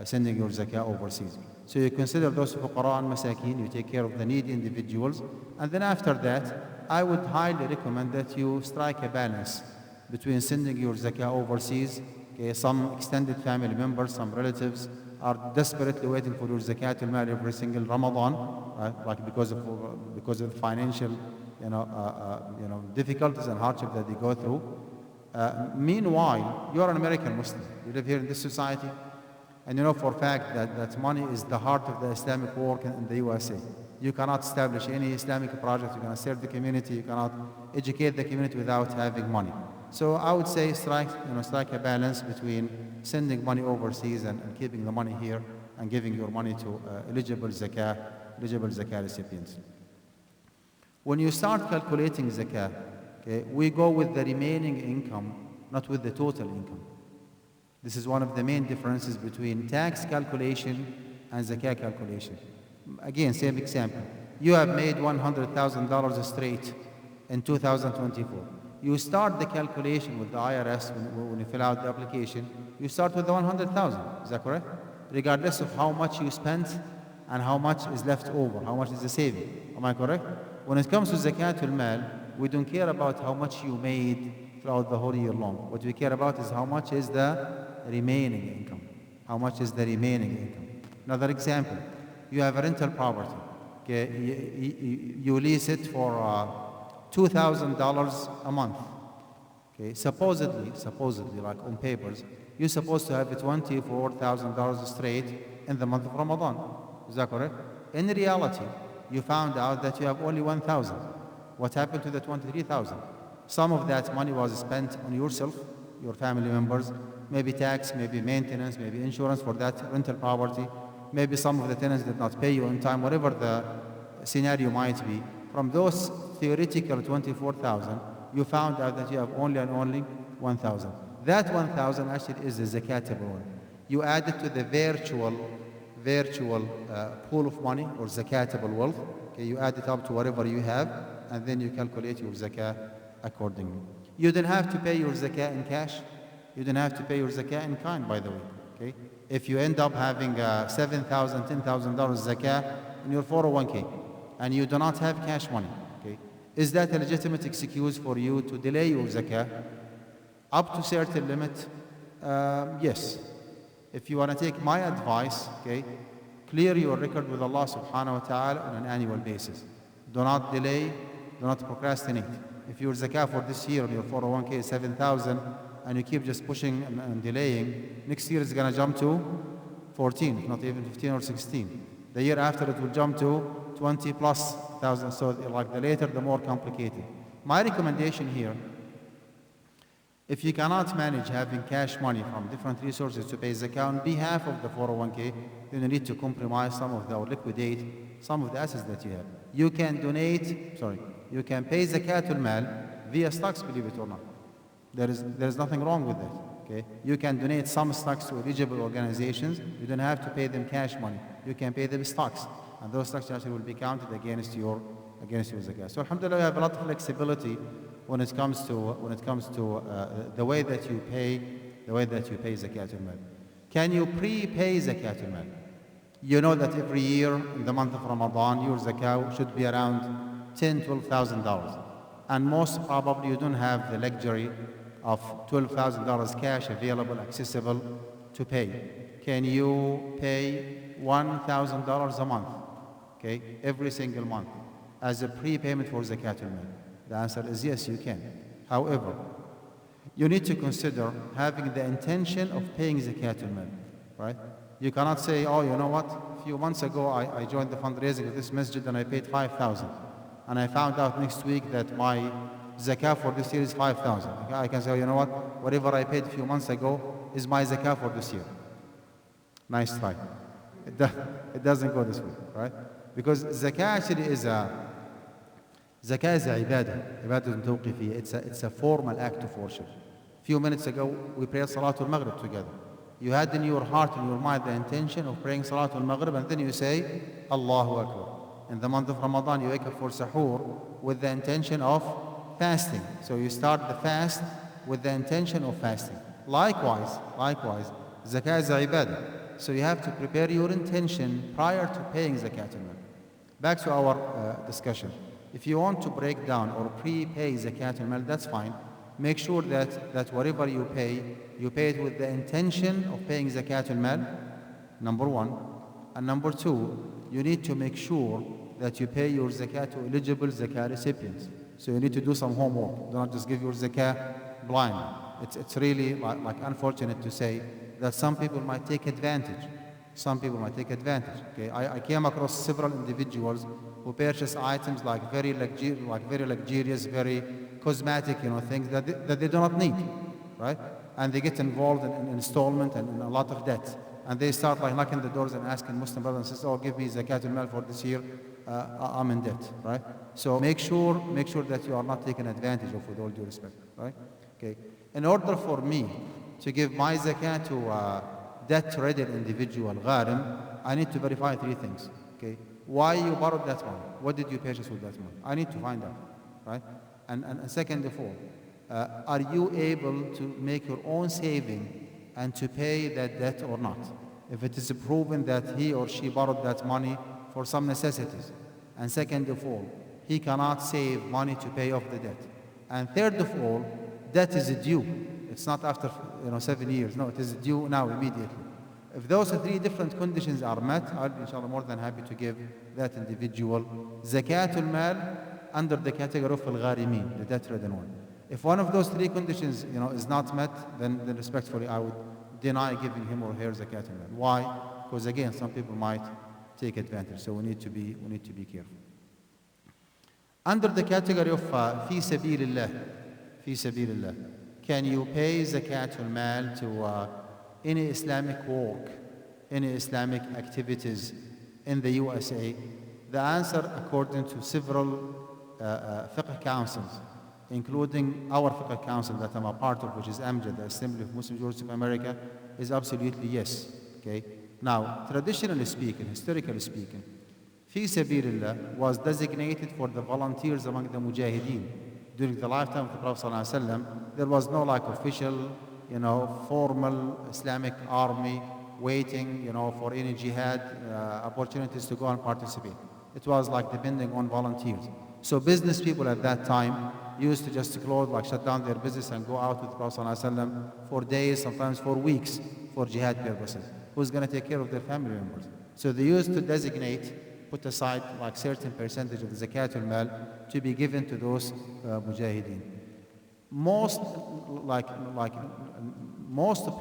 sending your zakah overseas. So you consider those fuqara and masakin, you take care of the needy individuals, and then after that, I would highly recommend that you strike a balance between sending your zakah overseas. Okay, some extended family members, some relatives are desperately waiting for your zakatul mal every single Ramadan, like because of financial, difficulties and hardship that they go through. Meanwhile, you are an American Muslim. You live here in this society, and you know for a fact that money is the heart of the Islamic work in the USA. You cannot establish any Islamic project, you cannot serve the community, you cannot educate the community without having money. So I would say strike a balance between sending money overseas and keeping the money here and giving your money to eligible zakah recipients. When you start calculating zakah, okay, we go with the remaining income, not with the total income. This is one of the main differences between tax calculation and zakah calculation. Again, same example. You have made $100,000 straight in 2024. You start the calculation with the IRS when you fill out the application. You start with the 100,000. Is that correct? Regardless of how much you spent and how much is left over, how much is the saving. Am I correct? When it comes to zakatul mal, we don't care about how much you made throughout the whole year long. What we care about is how much is the remaining income. How much is the remaining income? Another example, you have a rental property. Okay, you lease it for $2,000 a month. Okay, supposedly, like on papers, you're supposed to have $24,000 straight in the month of Ramadan. Is that correct? In reality, you found out that you have only 1,000. What happened to the 23,000? Some of that money was spent on yourself, your family members, maybe tax, maybe maintenance, maybe insurance for that rental property. Maybe some of the tenants did not pay you on time, whatever the scenario might be. From those theoretical 24,000, you found out that you have only 1,000. That 1,000 actually is the zakatable one. You add it to the virtual pool of money or zakatable wealth. Okay, you add it up to whatever you have, and then you calculate your zakah accordingly. You don't have to pay your zakah in cash. You don't have to pay your zakah in kind, by the way. Okay, if you end up having $7,000, $10,000 zakah in your 401k, and you do not have cash money, okay, is that a legitimate excuse for you to delay your zakah up to a certain limit? Yes. If you want to take my advice, okay, clear your record with Allah subhanahu wa ta'ala on an annual basis. Do not delay, do not procrastinate. If your zakah for this year, your 401k is 7,000, and you keep just pushing and delaying, next year it's going to jump to 14, not even 15 or 16. The year after it will jump to 20 plus thousand. So like the later, the more complicated. My recommendation here, if you cannot manage having cash money from different resources to pay zakah on behalf of the 401k, then you need to compromise some of the, or liquidate some of the assets that you have. You can you can pay zakatul mal via stocks, believe it or not. There is nothing wrong with that. Okay? You can donate some stocks to eligible organizations. You don't have to pay them cash money. You can pay them stocks, and those stocks actually will be counted against your zakah. So alhamdulillah, we have a lot of flexibility when it comes to the way that you pay zakatul mal. Can you prepay zakatul mal? You know that every year in the month of Ramadan, your zakah should be around $10,000-$12,000, and most probably you don't have the luxury of $12,000 cash available, accessible to pay. Can you pay $1,000 a month, okay, every single month as a prepayment for zakatul mal? The answer is yes, you can. However, you need to consider having the intention of paying zakat al-mal, right? You cannot say, oh, you know what, a few months ago I joined the fundraising of this masjid and I paid 5,000. And I found out next week that my zakah for this year is 5,000. Okay? I can say, oh, you know what, whatever I paid a few months ago is my zakah for this year. Nice try. It doesn't go this way, right? Because zakah actually is a ibadah, ibadah tawqifiyya. It's a formal act of worship. A few minutes ago, we prayed Salatul Maghrib together. You had in your heart and your mind the intention of praying Salatul Maghrib, and then you say, Allahu Akbar. In the month of Ramadan, you wake up for sahur with the intention of fasting. So you start the fast with the intention of fasting. Likewise, zakah is a ibadah. So you have to prepare your intention prior to paying zakat al-mal. Back to our discussion. If you want to break down or prepay zakat al-mal, that's fine. Make sure that whatever you pay it with the intention of paying zakat al-mal, number one. And number two, you need to make sure that you pay your zakah to eligible zakah recipients. So you need to do some homework. Do not just give your zakah blind. It's really like unfortunate to say that some people might take advantage. Okay, I came across several individuals who purchase items like very luxurious, very cosmetic, things that they do not need, right? And they get involved in installment and in a lot of debt. And they start like knocking the doors and asking Muslim brothers and sisters, oh, give me zakat al-mal for this year, I'm in debt, right? So make sure that you are not taken advantage of, with all due respect, right? Okay. In order for me to give my zakat to a debt-ridden individual, gharim, I need to verify three things, okay? Why you borrowed that money? What did you purchase with that money? I need to find out, right? And second of all, are you able to make your own saving and to pay that debt or not? If it is proven that he or she borrowed that money for some necessities. And second of all, he cannot save money to pay off the debt. And third of all, debt is due. It's not after 7 years. No, it is due now immediately. If those three different conditions are met, I'll be inshallah more than happy to give that individual zakatul mal under the category of al-gharimin, the debt-ridden one. If one of those three conditions is not met, then respectfully I would deny giving him or her zakat al-mal. Why? Because again, some people might take advantage. So we need to be careful. Under the category of fi sabilillah, can you pay zakat al-mal to any Islamic work, any Islamic activities in the USA? The answer, according to several fiqh councils, including our fiqh council that I'm a part of, which is AMJAD, the Assembly of Muslim Jurists of America, is absolutely yes. Okay. Now, traditionally speaking, historically speaking, fi sabilillah was designated for the volunteers among the mujahideen. During the lifetime of the Prophet ﷺ, there was no official, formal Islamic army waiting, for any jihad opportunities to go and participate. It was depending on volunteers. So business people at that time used to just close, shut down their business and go out with the Prophet ﷺ for days, sometimes for weeks, for jihad purposes. Who's going to take care of their family members? So they used to put aside certain percentage of the zakat al-mal to be given to those mujahideen. Most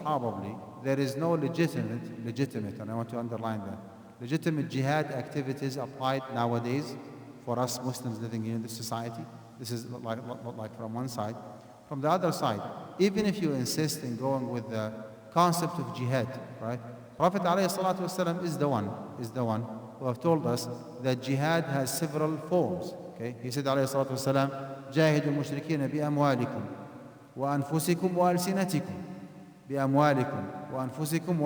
probably, there is no legitimate, and I want to underline that, legitimate jihad activities applied nowadays for us Muslims living in this society. This is from one side. From the other side, even if you insist in going with the concept of jihad, right? Prophet ﷺ is the one who have told us that jihad has several forms. Okay? He said ﷺ, جاهدوا المشركين بأموالكم وأنفسكم وألسنتكم بأموالكم وأنفسكم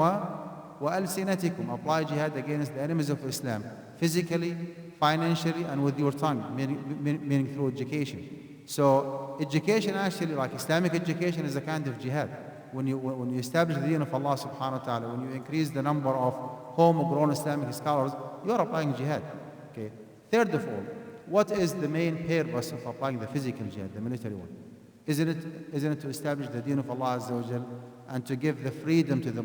وألسنتكم. Apply jihad against the enemies of Islam, physically, financially, and with your tongue, meaning through education. So education actually, Islamic education, is a kind of jihad. When you establish the deen of Allah subhanahu wa ta'ala, when you increase the number of homegrown Islamic scholars, you are applying jihad. Okay. Third of all, what is the main purpose of applying the physical jihad, the military one? Isn't it to establish the deen of Allah Azza wa Jal and to give the freedom to the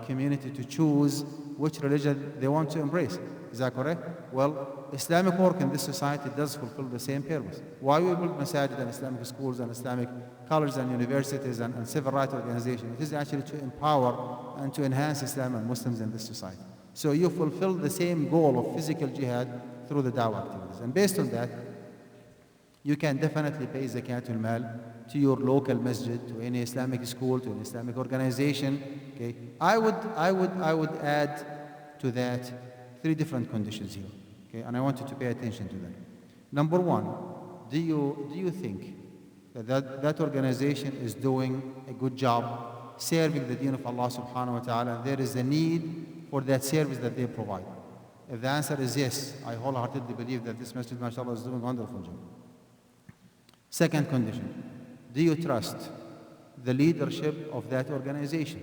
community to choose which religion they want to embrace? Is that correct? Well, Islamic work in this society does fulfill the same purpose. Why we build masajid and Islamic schools and Islamic colleges and universities and civil rights organizations? It is actually to empower and to enhance Islam and Muslims in this society. So you fulfill the same goal of physical jihad through the dawah activities. And based on that, you can definitely pay zakatul mal to your local masjid, to any Islamic school, to an Islamic organization. Okay, I would add to that 3 different conditions here. Okay, and I want you to pay attention to them. Number 1, do you think that organization is doing a good job serving the deen of Allah subhanahu wa ta'ala, and there is a need for that service that they provide? If the answer is yes, I wholeheartedly believe that this masjid, mashallah, is doing a wonderful job. Second condition, do you trust the leadership of that organization?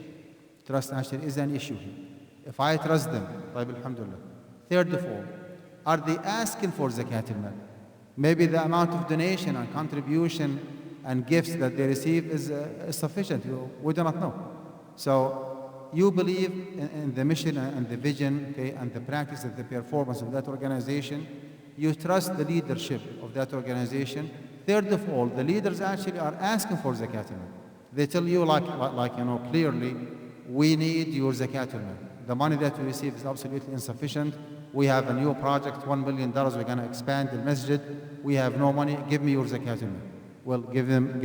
Trust actually is an issue here. If I trust them, alhamdulillah. Third of all, are they asking for zakat al-mal? Maybe the amount of donation and contribution and gifts that they receive is sufficient. We do not know. So you believe in the mission and the vision, okay, and the practice and the performance of that organization. You trust the leadership of that organization. Third of all, the leaders actually are asking for zakat al-mal. They tell you clearly, we need your zakat al-mal. The money that we receive is absolutely insufficient. We have a new project, $1 million. We're going to expand the masjid. We have no money. Give me your zakat al-mal. Well, give them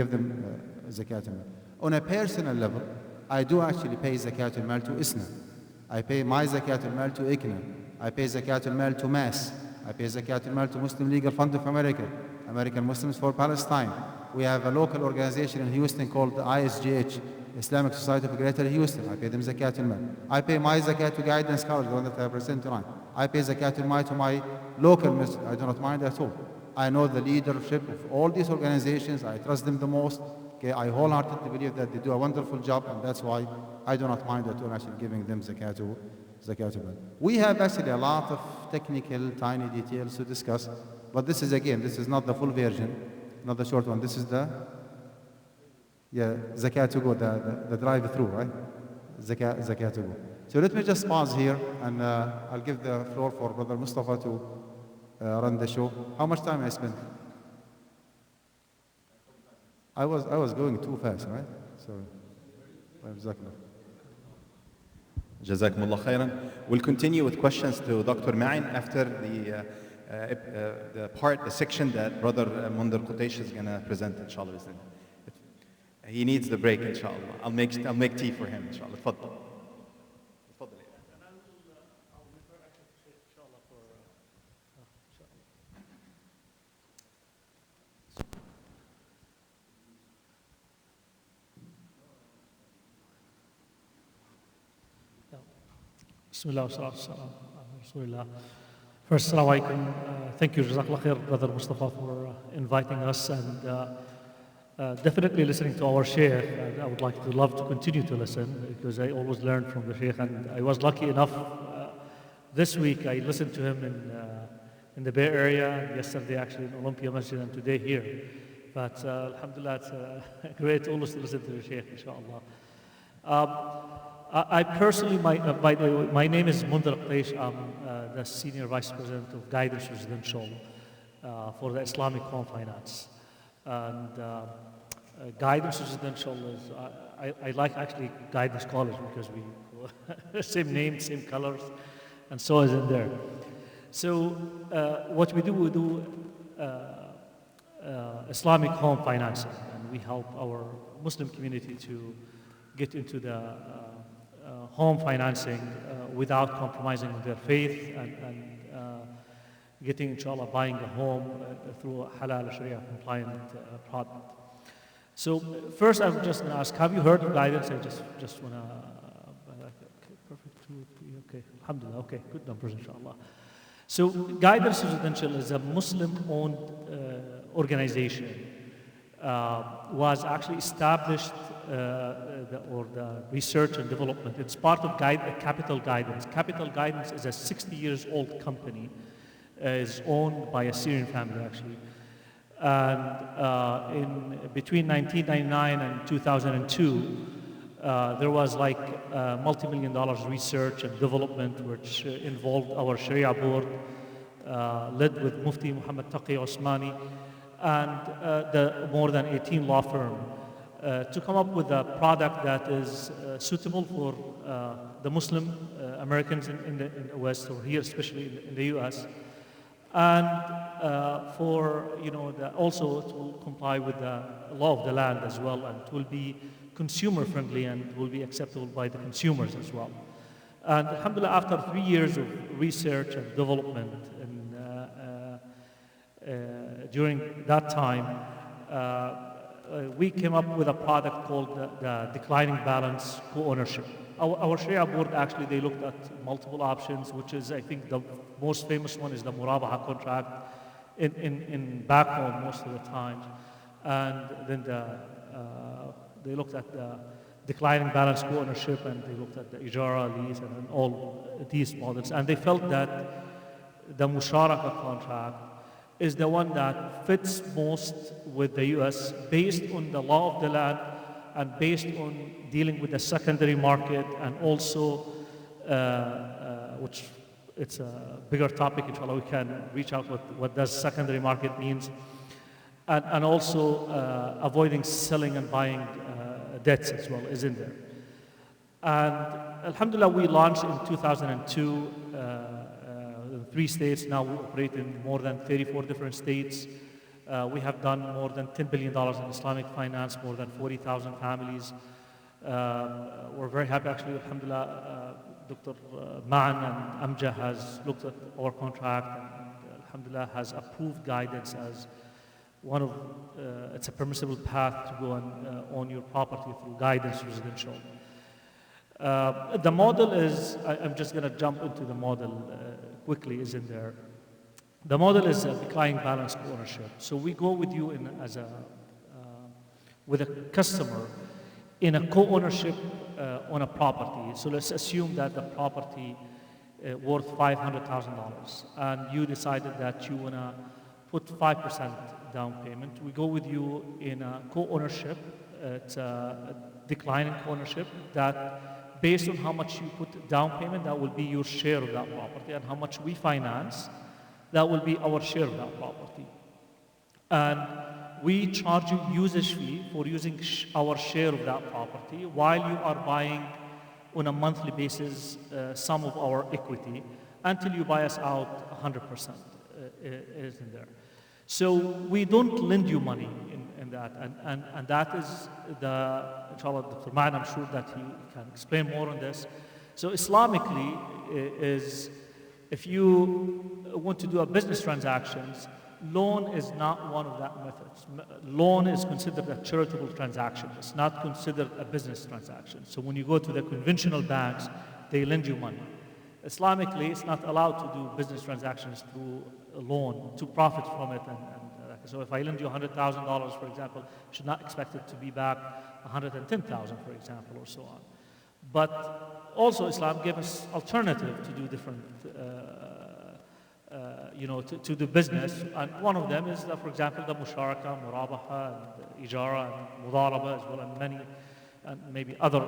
zakat al-mal. On a personal level, I do actually pay zakat al-mal to ISNA. I pay my zakat al-mal to ICNA. I pay zakat al-mal to MAS. I pay zakat al-mal to Muslim Legal Fund of America, American Muslims for Palestine. We have a local organization in Houston called the ICCH, Islamic Society of Greater Houston. I pay them zakat al-mal. I pay my zakat to Guidance College, the one that I present tonight. I pay zakat al-mal to my local masjid. I do not mind at all. I know the leadership of all these organizations. I trust them the most. Okay, I wholeheartedly believe that they do a wonderful job, and that's why I do not mind at all actually giving them zakat al-mal. We have actually a lot of technical, tiny details to discuss, but this is not the full version, not the short one. This is the zakat to go, the drive-through, right? Zakat to go. So let me just pause here, and I'll give the floor for Brother Mustafa to run the show. How much time I spent? I was going too fast, right? Sorry. Jazakumullah khairan. We'll continue with questions to Dr. Ma'in after the section that Brother Mundar Qutesh is going to present, inshallah. He needs the break, inshallah. I'll make tea for him, inshallah. Tfaddal. Bismillah wa Rasulullah. First, assalamu alaikum. Thank you, Jazakallah khair, Brother Mustafa, for inviting us and definitely listening to our Shaykh. I would love to continue to listen because I always learn from the Shaykh, and I was lucky enough this week I listened to him in the Bay Area, yesterday actually in Olympia Masjid, and today here. But alhamdulillah, it's great always to listen to the Shaykh, inshallah. I personally, by the way, my name is Mundar Qutesh. I'm the Senior Vice President of Guidance Residential for the Islamic Home Finance. And Guidance Residential is, I like actually Guidance College because we same name, same colors, and so is in there. So what we do Islamic home financing, and we help our Muslim community to get into the home financing without compromising on their faith and getting, inshallah, buying a home through a halal sharia compliant product. So first I'm just going to ask, have you heard of guidance? I just want to, perfect, okay, alhamdulillah, okay, good numbers, inshallah. So Guidance Residential is a Muslim-owned organization. Was actually established, the research and development. It's part of Capital Guidance. Capital Guidance is a 60 years old company, is owned by a Syrian family actually. And between 1999 and 2002, there was like multi-million dollars research and development which involved our Sharia board, led with Mufti Muhammad Taqi Osmani, and the more than 18 law firm to come up with a product that is suitable for the Muslim Americans in the West, or here especially in the US, and for, also it will comply with the law of the land as well, and it will be consumer friendly and will be acceptable by the consumers as well. And alhamdulillah, after 3 years of research and development, and during that time, we came up with a product called the declining balance co-ownership. Our Sharia board, actually, they looked at multiple options, which is, I think, the most famous one is the Murabaha contract in back home most of the time. And then they looked at the declining balance co-ownership, and they looked at the Ijara, lease, and all these models. And they felt that the Musharaka contract is the one that fits most with the US, based on the law of the land and based on dealing with the secondary market, and also, which it's a bigger topic, inshallah, we can reach out what does secondary market means, and also avoiding selling and buying debts as well is in there. And alhamdulillah, we launched in 2002, 3 states. Now we operate in more than 34 different states. We have done more than $10 billion in Islamic finance, more than 40,000 families. We're very happy, actually, alhamdulillah, Dr. Ma'an and Amjad has looked at our contract, and alhamdulillah has approved guidance as one of, it's a permissible path to go and own your property through guidance residential. The model is, I'm just going to jump into the model quickly, is in there. The model is a declining balance ownership. So we go with you in as a, with a customer in a co-ownership on a property. So let's assume that the property worth $500,000, and you decided that you want to put 5% down payment. We go with you in a co-ownership. It's a declining ownership that, based on how much you put down payment, that will be your share of that property, and how much we finance, that will be our share of that property. And we charge you usage fee for using our share of that property, while you are buying on a monthly basis some of our equity, until you buy us out 100% is in there. So we don't lend you money in that, and that is the, inshallah, Dr. Ma'an, I'm sure that he can explain more on this. So Islamically is, if you want to do a business transactions, loan is not one of that methods. Loan is considered a charitable transaction. It's not considered a business transaction. So when you go to the conventional banks, they lend you money. Islamically, it's not allowed to do business transactions through a loan to profit from it. So if I lend you $100,000, for example, you should not expect it to be back $110,000, for example, or so on. But also Islam gave us alternative to do different, to do business. And one of them is, for example, the Musharaka, Murabaha, and Ijara, and Mudaraba as well, and many, and maybe other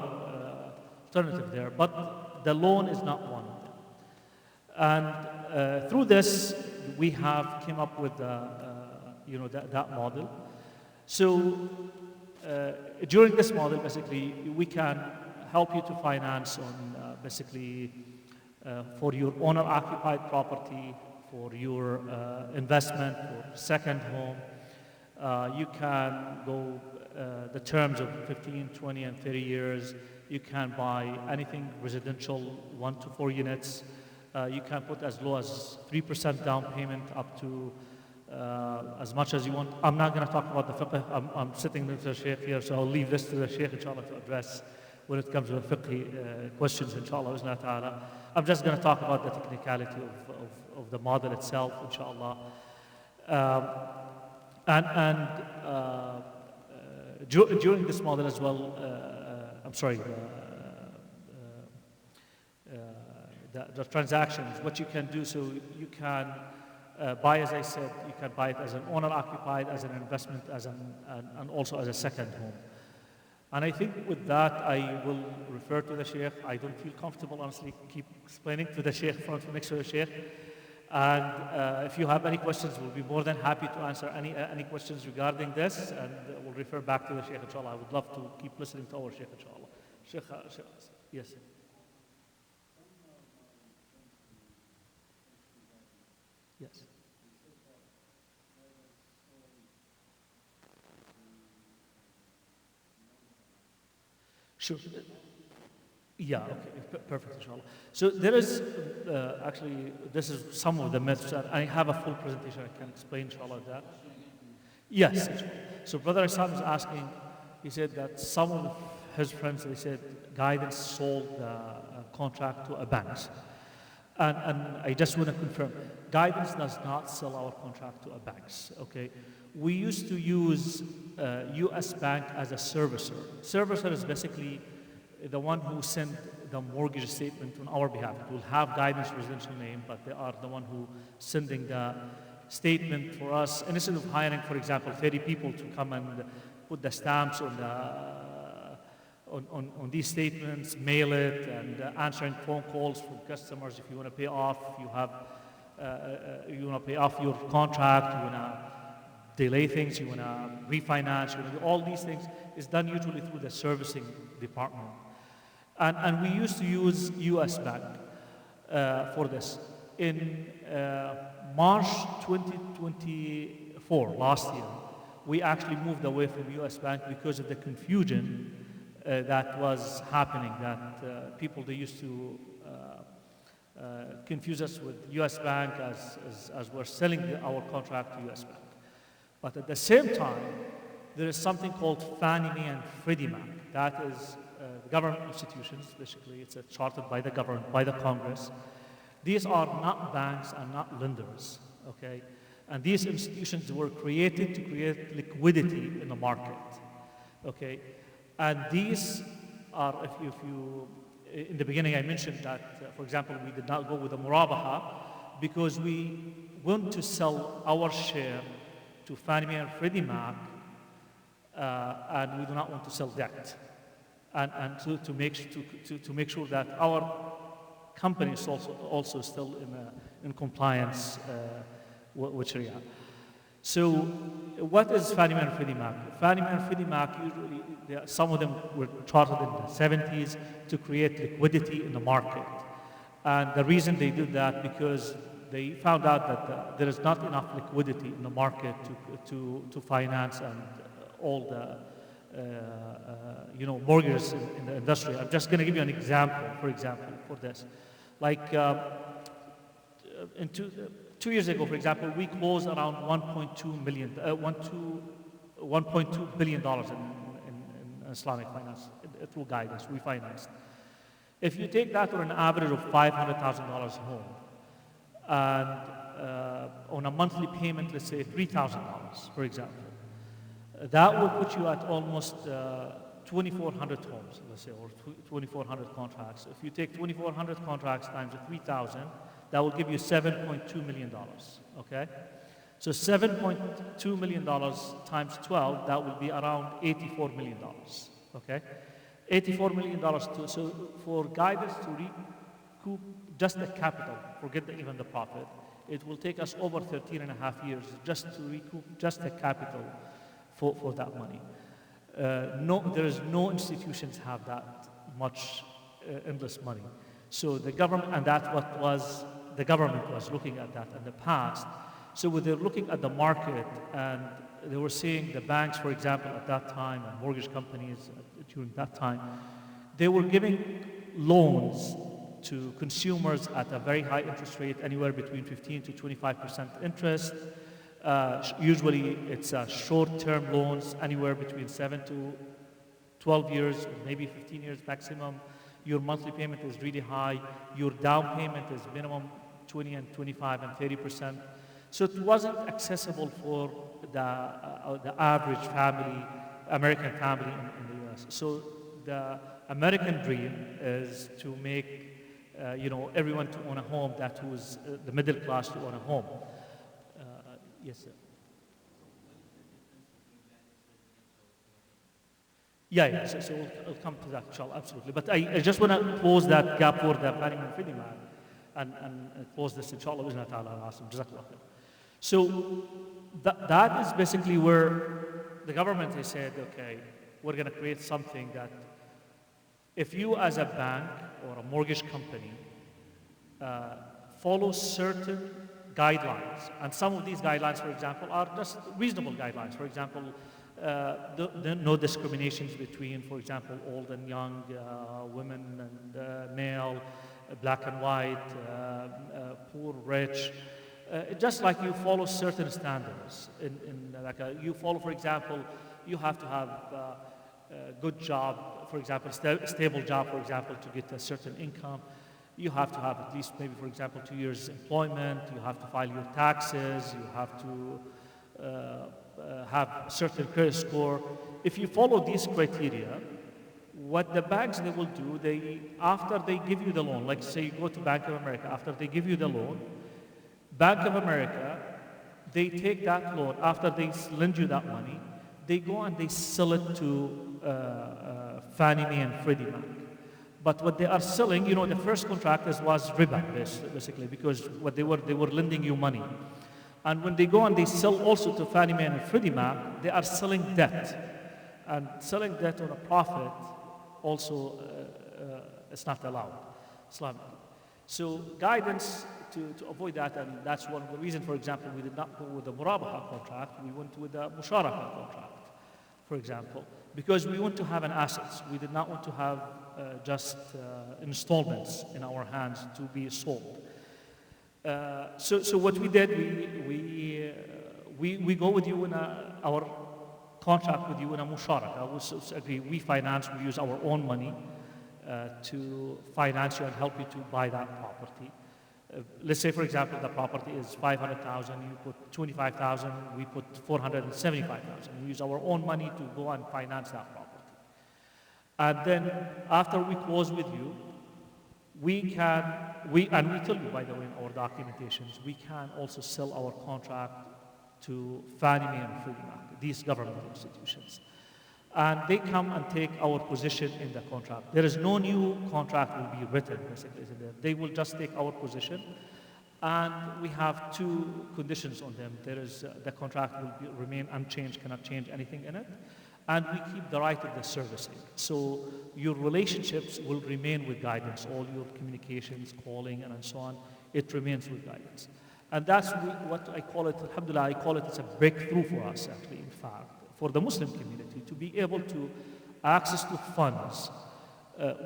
alternative there. But the loan is not one of them. And through this, we have came up with that model. So during this model, basically, we can help you to finance on basically for your owner-occupied property, for your investment, for second home. You can go the terms of 15, 20, and 30 years. You can buy anything residential, 1 to 4 units. You can put as low as 3% down payment up to as much as you want. I'm not going to talk about the fiqh. I'm sitting next to the sheikh here, so I'll leave this to the sheikh, inshallah, to address when it comes to the fiqh questions, inshallah. I'm just going to talk about the technicality of the model itself, inshallah. During this model as well, the transactions, what you can do, so you can buy, as I said, you can buy it as an owner-occupied, as an investment, and also as a second home. And I think with that, I will refer to the Sheikh. I don't feel comfortable, honestly, keep explaining to the Sheikh, front next to the Sheikh. And if you have any questions, we'll be more than happy to answer any questions regarding this, and we'll refer back to the Sheikh, inshallah. I would love to keep listening to our Sheikh, inshallah. Sheikh, yes. Yes. Sure. Yeah, okay, perfect, inshallah. So there is, actually, this is some of the myths, and I have a full presentation I can explain, inshallah, that. Yes, inshallah. So Brother Isam is asking, he said that some of his friends, they said, Guidance sold the contract to a bank. And I just want to confirm, Guidance does not sell our contract to a bank, okay? We used to use US Bank as a servicer. Servicer is basically the one who sent the mortgage statement on our behalf. It will have Guidance residential name, but they are the one who sending the statement for us. And instead of hiring, for example, 30 people to come and put the stamps on these statements, mail it, and answering phone calls from customers. If you want to pay off, you want to pay off your contract, you want to delay things, you want to refinance, you want to do all these things is done usually through the servicing department. And we used to use US Bank for this. In March 2024, last year, we actually moved away from US Bank because of the confusion that was happening, that people, they used to confuse us with US Bank as we're selling our contract to US Bank. But at the same time, there is something called Fannie Mae and Freddie Mac. That is government institutions, basically. It's chartered by the government, by the Congress. These are not banks and not lenders, okay? And these institutions were created to create liquidity in the market, okay? And these are, if you in the beginning I mentioned that, for example, we did not go with the Murabaha because we want to sell our share to Fannie Mae and Freddie Mac, and we do not want to sell debt. And to make sure that our company is also still in compliance with Sharia. So what is Fannie Mae and Freddie Mac? Fannie Mae and Freddie Mac, usually, some of them were chartered in the 70s to create liquidity in the market. And the reason they did that because they found out that there is not enough liquidity in the market to finance and all the mortgages in the industry. I'm just going to give you an example, for this. Like two years ago, for example, we closed around $1.2 billion in Islamic finance through Guidance. We financed. If you take that on an average of $500,000 home, and on a monthly payment, let's say $3,000, for example, that will put you at almost 2,400 homes, let's say, or 2,400 contracts. If you take 2,400 contracts times 3,000, that will give you $7.2 million, okay? So $7.2 million times 12, that will be around $84 million, okay? $84 million, so for Guidance to recoup just the capital, forget even the profit, it will take us over 13 and a half years just to recoup just the capital for that money. There is no institutions have that much endless money. So the government, and that's what the government was looking at that in the past. So when they're looking at the market and they were seeing the banks, for example, at that time, and mortgage companies during that time, they were giving loans to consumers at a very high interest rate, anywhere between 15 to 25% interest. Usually it's short-term loans, anywhere between 7 to 12 years, maybe 15 years maximum. Your monthly payment is really high. Your down payment is minimum 20 and 25 and 30%. So it wasn't accessible for the average family, American family in the US. So the American dream is to make everyone to own a home, that was the middle class to own a home. Yes, sir. Yeah, so we'll come to that, inshallah, absolutely. But I just want to close that gap for the Fannie and Freddie Mac and close this, inshallah, bismillah ta'ala, and ask them, jazakallah khair. So that is basically where the government has said, okay, we're going to create something that if you as a bank or a mortgage company follow certain guidelines, and some of these guidelines, for example, are just reasonable guidelines. For example, no discriminations between, for example, old and young, women and male, black and white, poor, rich. Just like you follow certain standards. You follow, for example, you have to have a good job, for example, stable job, for example, to get a certain income. You have to have at least maybe, for example, 2 years employment. You have to file your taxes. You have to have a certain credit score. If you follow these criteria, what the banks, they will do, after they give you the loan, like say you go to Bank of America, after they give you the loan, Bank of America, they take that loan, after they lend you that money, they go and they sell it to Fannie Mae and Freddie Mac. But what they are selling, the first contract was riba, basically, because what they were lending you money. And when they go and they sell also to Fannie Mae and Freddie Mac, they are selling debt. And selling debt on a profit also is not allowed, Islamically. So guidance to avoid that, and that's one of the reasons, for example, we did not go with the Murabaha contract, we went with the Musharaka contract, for example, because we want to have an assets. We did not want to have just installments in our hands to be sold. So what we did, we go with you in our contract with you in a musharaka. We finance, we use our own money to finance you and help you to buy that property. Let's say, for example, the property is 500,000, you put 25,000, we put 475,000. We use our own money to go and finance that property. And then after we close with you, we tell you, by the way, in our documentations, we can also sell our contract to Fannie Mae and Freddie Mac, these government institutions. And they come and take our position in the contract. There is no new contract will be written, basically. They will just take our position. And we have two conditions on them. There is the contract will remain unchanged, cannot change anything in it. And we keep the right of the servicing. So your relationships will remain with guidance. All your communications, calling, and so on, it remains with guidance. And that's what I call it, alhamdulillah, I call it, it's a breakthrough for us, actually, in fact, for the Muslim community to be able to access to funds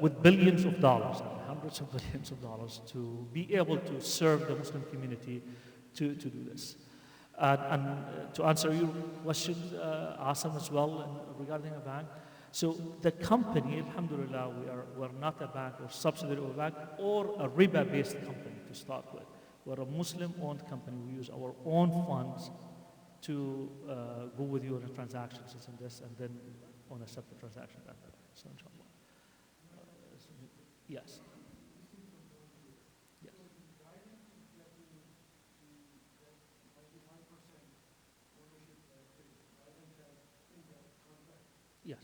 with billions of dollars, hundreds of billions of dollars, to be able to serve the Muslim community to do this. And to answer your question, Asim, as well, regarding a bank. So the company, alhamdulillah, we're not a bank or subsidiary of a bank or a riba-based company to start with. We're a Muslim-owned company. We use our own funds to go with you on the transactions and this, and then on a separate transaction. So inshallah. Yes. Yes.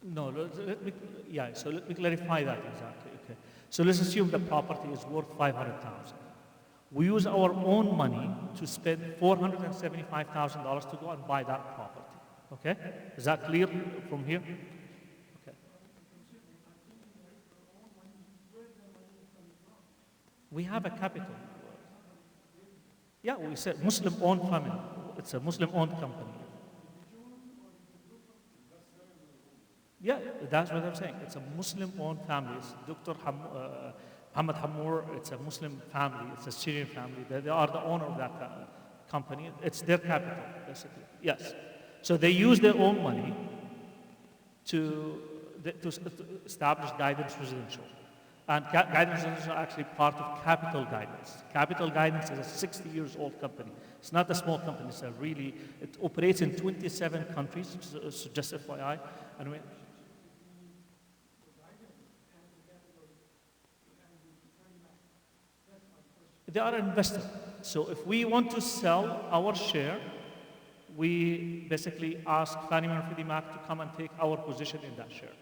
No, so let me clarify that exactly. Okay. So let's assume the property is worth 500,000. We use our own money to spend $475,000 to go and buy that property. Okay? Is that clear from here? Okay. We have a capital. Yeah, we said Muslim-owned family. It's a Muslim-owned company. Yeah, that's what I'm saying. It's a Muslim-owned family. It's Dr. Muhammad Hammour, it's a Muslim family. It's a Syrian family. They are the owner of that company. It's their capital, basically. Yes. So they use their own money to establish guidance residential. And guidance is actually part of Capital Guidance. Capital Guidance is a 60 years old company. It's not a small company. It operates in 27 countries, so just FYI. And they are an investor. So if we want to sell our share, we basically ask Fannie Mae and Freddie Mac to come and take our position in that share.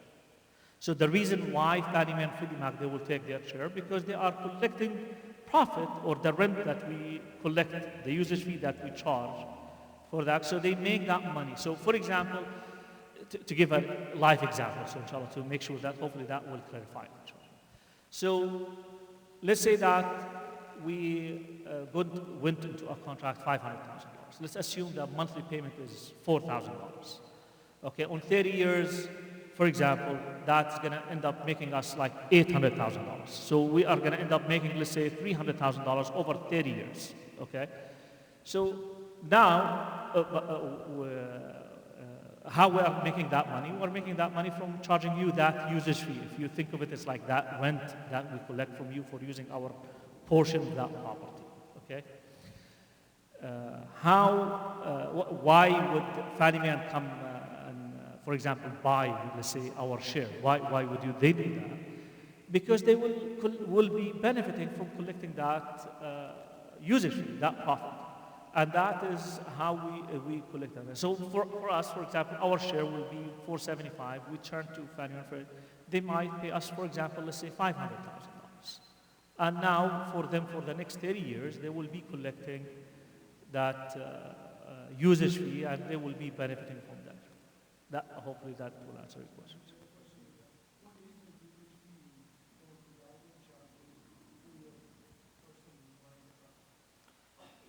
So the reason why Fannie Mae and Freddie Mac, they will take their share, because they are collecting profit or the rent that we collect, the usage fee that we charge for that. So they make that money. So for example, to give a live example, so inshallah, to make sure that hopefully that will clarify. So let's say that we went into a contract $500,000. Let's assume the monthly payment is $4,000. Okay, on 30 years, for example, that's going to end up making us like $800,000. So we are going to end up making, let's say, $300,000 over 30 years. Okay, so now how we are making that money? We're making that money from charging you that usage fee. If you think of it as like that rent that we collect from you for using our portion of that property. Okay. Why would Fannie Mae come and, for example, buy, let's say, our share? Why would they do that? Because they will be benefiting from collecting that usage fee, that profit, and that is how we collect that. So for us, for example, our share will be $475. We turn to Fannie Mae and Freddie. They might pay us, for example, let's say $500,000. And now, for them, for the next 30 years, they will be collecting that usage fee, and they will be benefiting from that. Hopefully, that will answer your questions.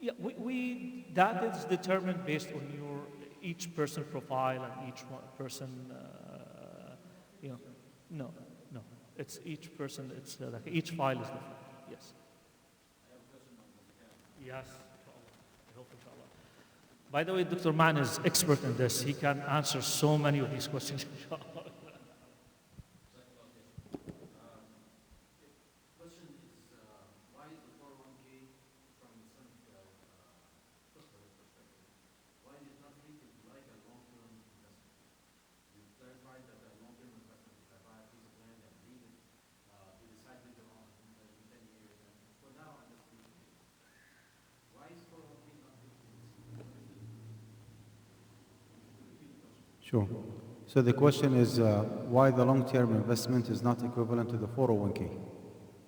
Yeah, that is determined based on each person profile and each person. No. It's each person, it's like each file is different. Yes. I have a question on the Yes. I hope inshallah. By the way, Dr. Mann is expert in this. He can answer so many of these questions, inshallah. Question is, why is the 401k from Islamic perspective, why is it not treated like a long-term investment? You clarified that a long-term investment, if I buy a piece of land and leave it, we decide later on in 10 years, and for now I just leave it. Why is 401k not treated Sure. So the question is why the long-term investment is not equivalent to the 401k.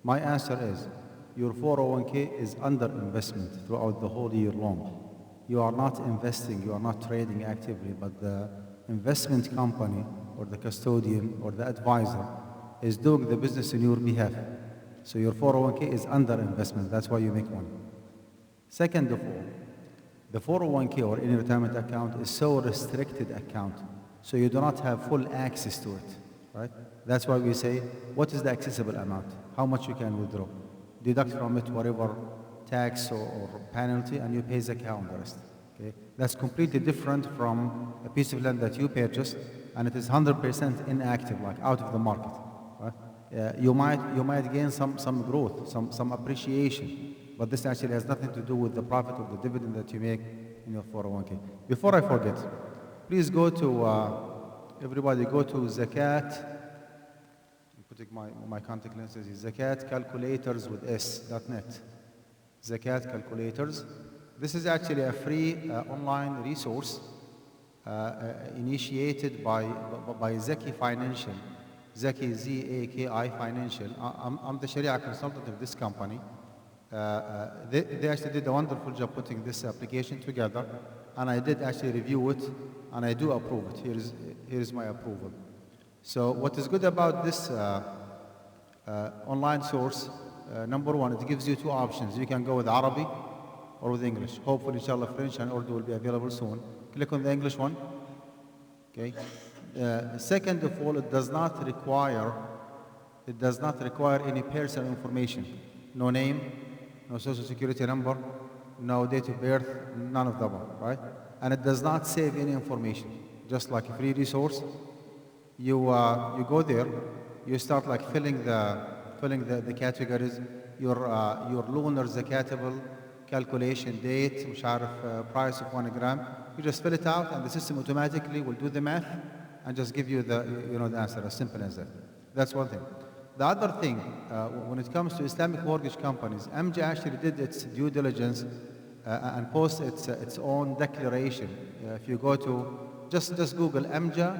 My answer is your 401k is under investment throughout the whole year long. You are not investing, you are not trading actively, but the investment company or the custodian or the advisor is doing the business on your behalf. So your 401k is under investment. That's why you make money. Second of all, the 401k or any retirement account is so restricted account, so you do not have full access to it, right? That's why we say, what is the accessible amount? How much you can withdraw? Deduct from it whatever tax or penalty, and you pay Zakah on the rest. Okay? That's completely different from a piece of land that you purchased, and it is 100% inactive, like out of the market. Right? You might gain some growth, some appreciation, but this actually has nothing to do with the profit or the dividend that you make in your 401k. Before I forget, please go to, everybody go to Zakat, I'm putting my contact lenses, Zakat Calculators with S.net. Zakat Calculators. This is actually a free online resource initiated by Zaki Financial. Zaki, Z-A-K-I Financial. I'm the Sharia consultant of this company. They actually did a wonderful job putting this application together, and I did actually review it, and I do approve it. Here is my approval. So what is good about this online source, number one, it gives you two options. You can go with Arabic or with English. Hopefully, inshallah, French and Urdu will be available soon. Click on the English one. Okay. Second of all, it does not require any personal information. No name, no social security number, no date of birth, none of the above, right? And it does not save any information. Just like a free resource, you go there, you start like filling the filling the categories, your lunar zakatable calculation date, مش عارف, price of 1 gram. You just fill it out, and the system automatically will do the math and just give you the answer, as simple as that. That's one thing. The other thing, when it comes to Islamic mortgage companies, MJ actually did its due diligence and post its own declaration. If you go to just Google MJ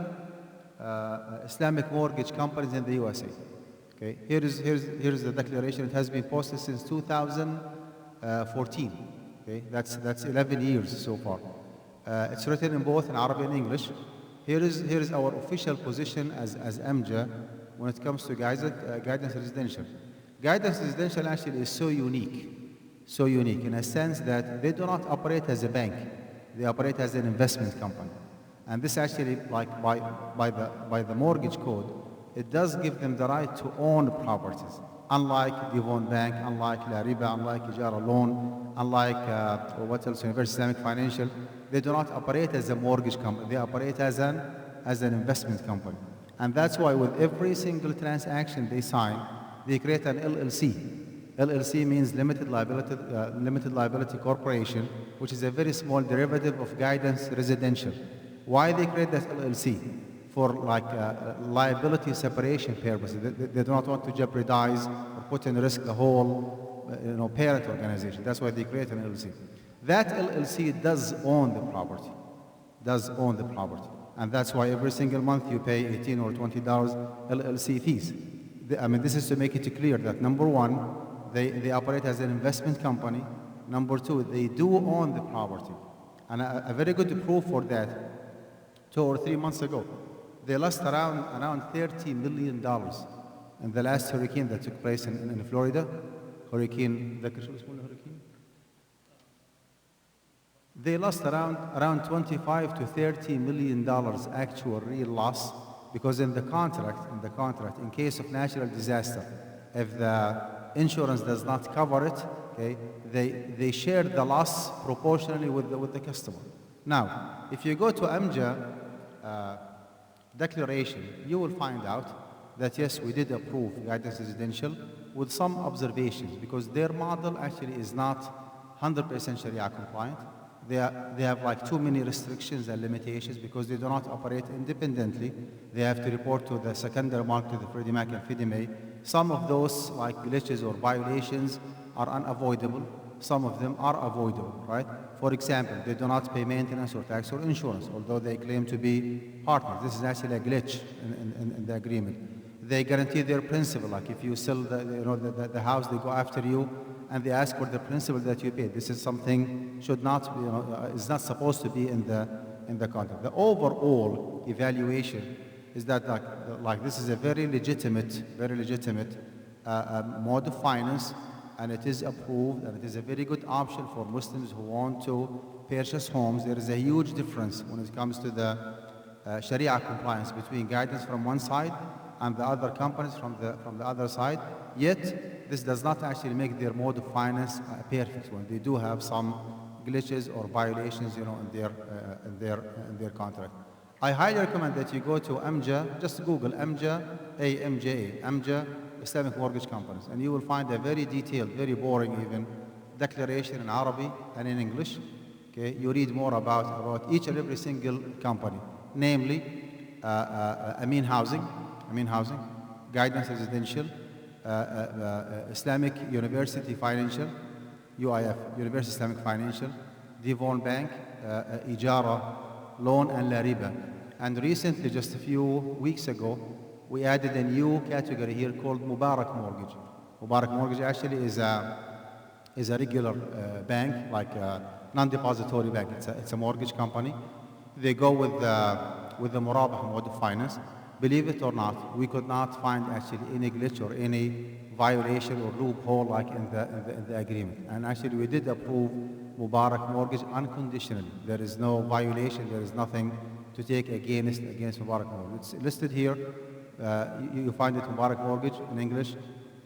Islamic mortgage companies in the USA. Okay, here is the declaration. It has been posted since 2014. Okay, that's 11 years so far. It's written in both in Arabic and English. Here is our official position as MJ when it comes to guidance residential. Guidance residential actually is so unique in a sense that they do not operate as a bank. They operate as an investment company. And this actually, like by the mortgage code, it does give them the right to own properties. Unlike Devon Bank, unlike La Riba, unlike Ijara Loan, unlike University Islamic Financial, they do not operate as a mortgage company. They operate as an investment company. And that's why with every single transaction they sign, they create an LLC. LLC means limited liability corporation, which is a very small derivative of guidance residential. Why they create that LLC? For liability separation purposes. They do not want to jeopardize or put in risk the whole parent organization. That's why they create an LLC. That LLC does own the property. And that's why every single month you pay $18 or $20 LLC fees. This is to make it clear that number one, they operate as an investment company. Number two, they do own the property. And a very good proof for that, 2 or 3 months ago, they lost around $30 million in the last hurricane that took place in Florida. Hurricane. They lost around 25 to $30 million actual real loss, because in the contract, in case of natural disaster, if the insurance does not cover it, okay, they share the loss proportionally with the customer. Now, if you go to AMJA declaration, you will find out that yes, we did approve guidance residential with some observations, because their model actually is not 100% Sharia compliant. They have too many restrictions and limitations because they do not operate independently. They have to report to the secondary market, to the Freddie Mac and Fannie Mae. Some of those glitches or violations are unavoidable. Some of them are avoidable, right? For example, they do not pay maintenance or tax or insurance, although they claim to be partners. This is actually a glitch in the agreement. They guarantee their principal. If you sell the house, they go after you and they ask for the principal that you paid. This is something is not supposed to be in the contract. The overall evaluation is that this is a very legitimate mode of finance, and it is approved, and it is a very good option for Muslims who want to purchase homes. There is a huge difference when it comes to the Sharia compliance between guidance from one side and the other companies from the other side. Yet, this does not actually make their mode of finance a perfect one. They do have some glitches or violations, in their contract. I highly recommend that you go to AMJA. Just Google AMJA, AMJA, Islamic Mortgage Companies, and you will find a very detailed, very boring even, declaration in Arabic and in English. Okay, you read more about each and every single company, namely Amin Housing, Guidance Residential, Islamic University Financial, UIF, University Islamic Financial, Devon Bank, Ijara Loan, and La Riba. And recently, just a few weeks ago, we added a new category here called Mubarak Mortgage. Mubarak Mortgage actually is a regular bank, like a non-depository bank. It's a mortgage company. They go with the Murabah mode of finance. Believe it or not, we could not find actually any glitch or any violation or loophole in the agreement. And actually, we did approve Mubarak Mortgage unconditionally. There is no violation. There is nothing to take against Mubarak Mortgage. It's listed here. You find it Mubarak Mortgage in English,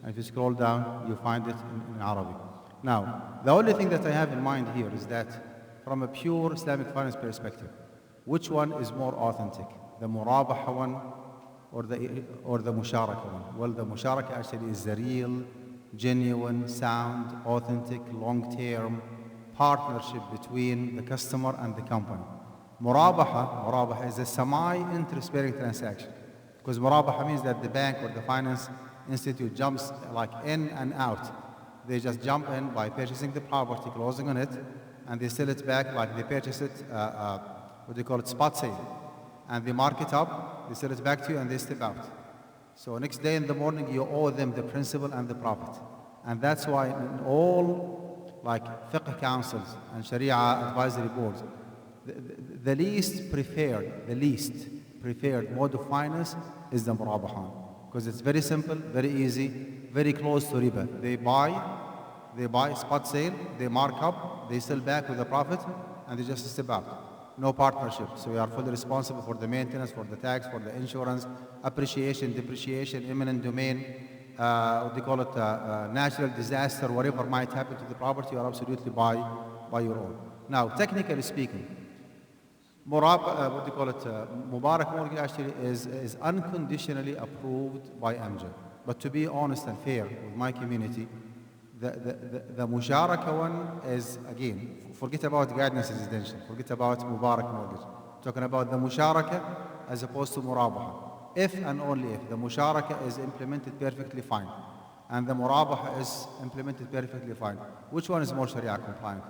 and if you scroll down, you find it in Arabic. Now, the only thing that I have in mind here is that from a pure Islamic finance perspective, which one is more authentic? The Murabaha one or the musharaka one? Well, the musharaka actually is the real, genuine, sound, authentic, long-term partnership between the customer and the company. Murabaha is a semi-interest-bearing transaction, because murabaha means that the bank or the finance institute jumps like in and out. They just jump in by purchasing the property, closing on it, and they sell it back like they purchase it, what do you call it, spot sale. And they mark it up, they sell it back to you, and they step out. So next day in the morning, you owe them the principal and the profit. And that's why in all like fiqh councils and sharia advisory boards, the least preferred mode of finance is the murabaha. Because it's very simple, very easy, very close to riba. They buy spot sale, they mark up, they sell back with a profit, and they just step out. No partnership. So we are fully responsible for the maintenance, for the tax, for the insurance, appreciation, depreciation, eminent domain, what do you call it, natural disaster, whatever might happen to the property, you are absolutely by your own. Now, technically speaking, Mubarak mortgage actually is unconditionally approved by Amjad. But to be honest and fair with my community, the musharaka one is, again, forget about guidance residential, forget about Mubarak mortgage. Talking about the musharaka as opposed to murabaha. If and only if the musharaka is implemented perfectly fine and the murabaha is implemented perfectly fine, which one is more sharia compliant?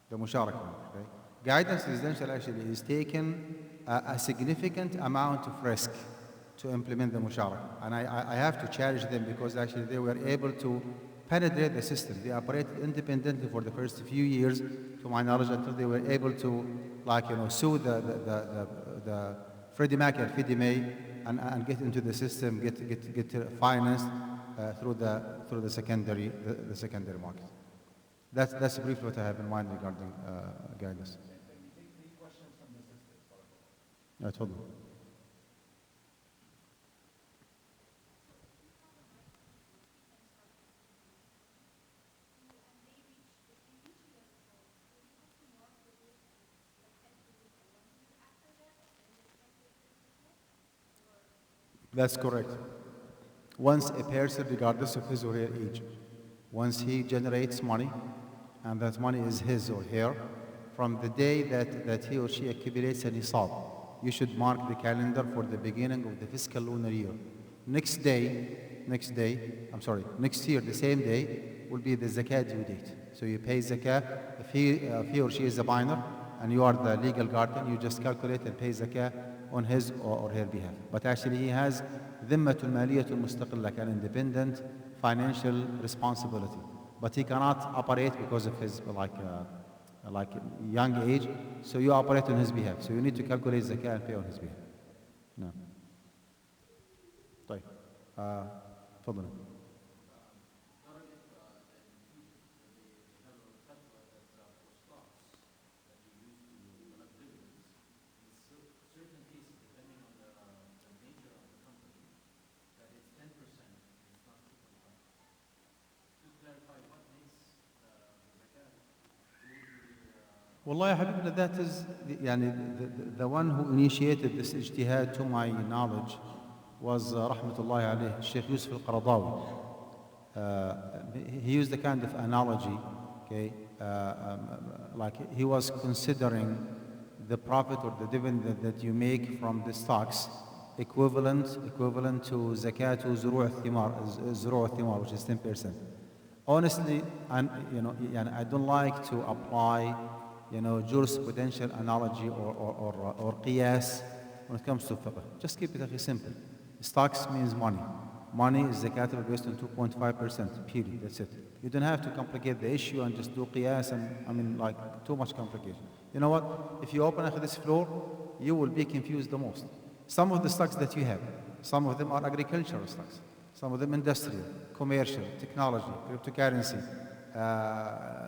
The musharaka one, okay? Guidance residential actually is taking a significant amount of risk to implement the musharaka. And I have to challenge them, because actually they were able to penetrate the system. They operated independently for the first few years, to my knowledge, until they were able to, sue the Freddie Mac and Fannie Mae and get into the system, get financed through the secondary market. That's briefly what I have in mind regarding guidance. Can we take 3 questions from the sisters? I told them. That's correct. Once a person, regardless of his or her age, once he generates money, and that money is his or her, from the day that he or she accumulates a nisab, you should mark the calendar for the beginning of the fiscal lunar year. Next year, the same day, will be the zakah due date. So you pay zakah. If he or she is a minor and you are the legal guardian, you just calculate and pay zakah on his or her behalf. But actually he has dhimmatul maliyatul mustaqil, like an independent financial responsibility. But he cannot operate because of his young age. So you operate on his behalf. So you need to calculate zakah and pay on his behalf. No. طيب. تفضل. Wallahi Habibna, that is the one who initiated this ijtihad, to my knowledge, was rahmatullahi alayh, Sheikh Yusuf al-Qaradawi. He used a kind of analogy, okay, like he was considering the profit or the dividend that you make from the stocks equivalent to zakat to zuru' al-thimar, which is 10%. Honestly, I don't like to apply jurisprudential analogy or qiyas when it comes to fiqh. Just keep it very simple. Stocks means money. Money is zakatable based on 2.5%, period. That's it. You don't have to complicate the issue and just do qiyas and, too much complication. You know what? If you open this floor, you will be confused the most. Some of the stocks that you have, some of them are agricultural stocks, some of them industrial, commercial, technology, cryptocurrency,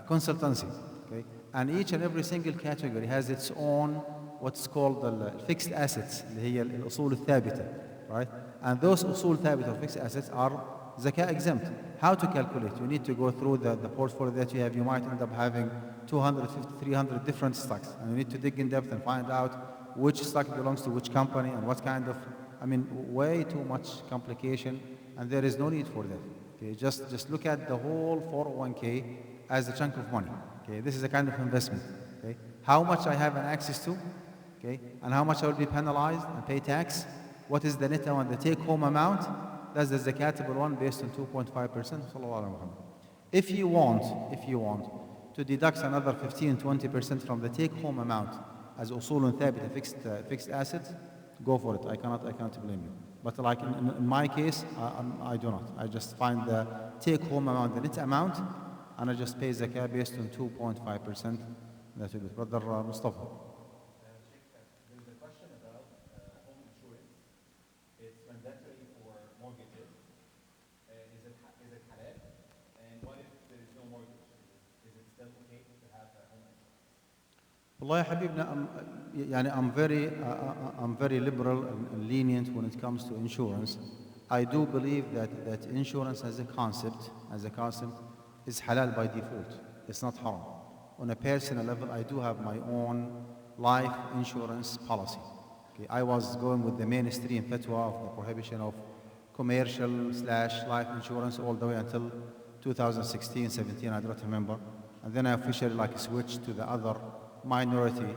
consultancy, okay? And each and every single category has its own what's called the fixed assets, اللي هي الأصول الثابتة, right? And those أصول ثابتة, fixed assets, are zakah exempt. How to calculate? You need to go through the portfolio that you have. You might end up having 250, 300 different stocks, and you need to dig in depth and find out which stock belongs to which company and what kind of I mean, way too much complication, and there is no need for that. Okay, just look at the whole 401k as a chunk of money. Okay, this is a kind of investment. Okay, how much I have an access to, okay, and how much I will be penalized and pay tax. What is the net amount, the take-home amount? That's the zakatable one based on 2.5%. If you want to deduct another 15-20% from the take-home amount as usulun thabit, a fixed asset, go for it. I cannot blame you. But like in my case, I do not. I just find the take-home amount, the net amount, and I just pay zakah based on 2.5%. That will be Brother Mustafa. There's a question about home insurance. It's mandatory for mortgages. Is it halal? And what if there is no mortgage? Is it still okay to have a home insurance? والله يا حبيبنا I'm very liberal and lenient when it comes to insurance. I do believe that insurance as a concept is halal by default. It's not haram. On a personal level, I do have my own life insurance policy. Okay, I was going with the mainstream fatwa of the prohibition of commercial/life insurance all the way until 2016, 17, I don't remember. And then I officially switched to the other minority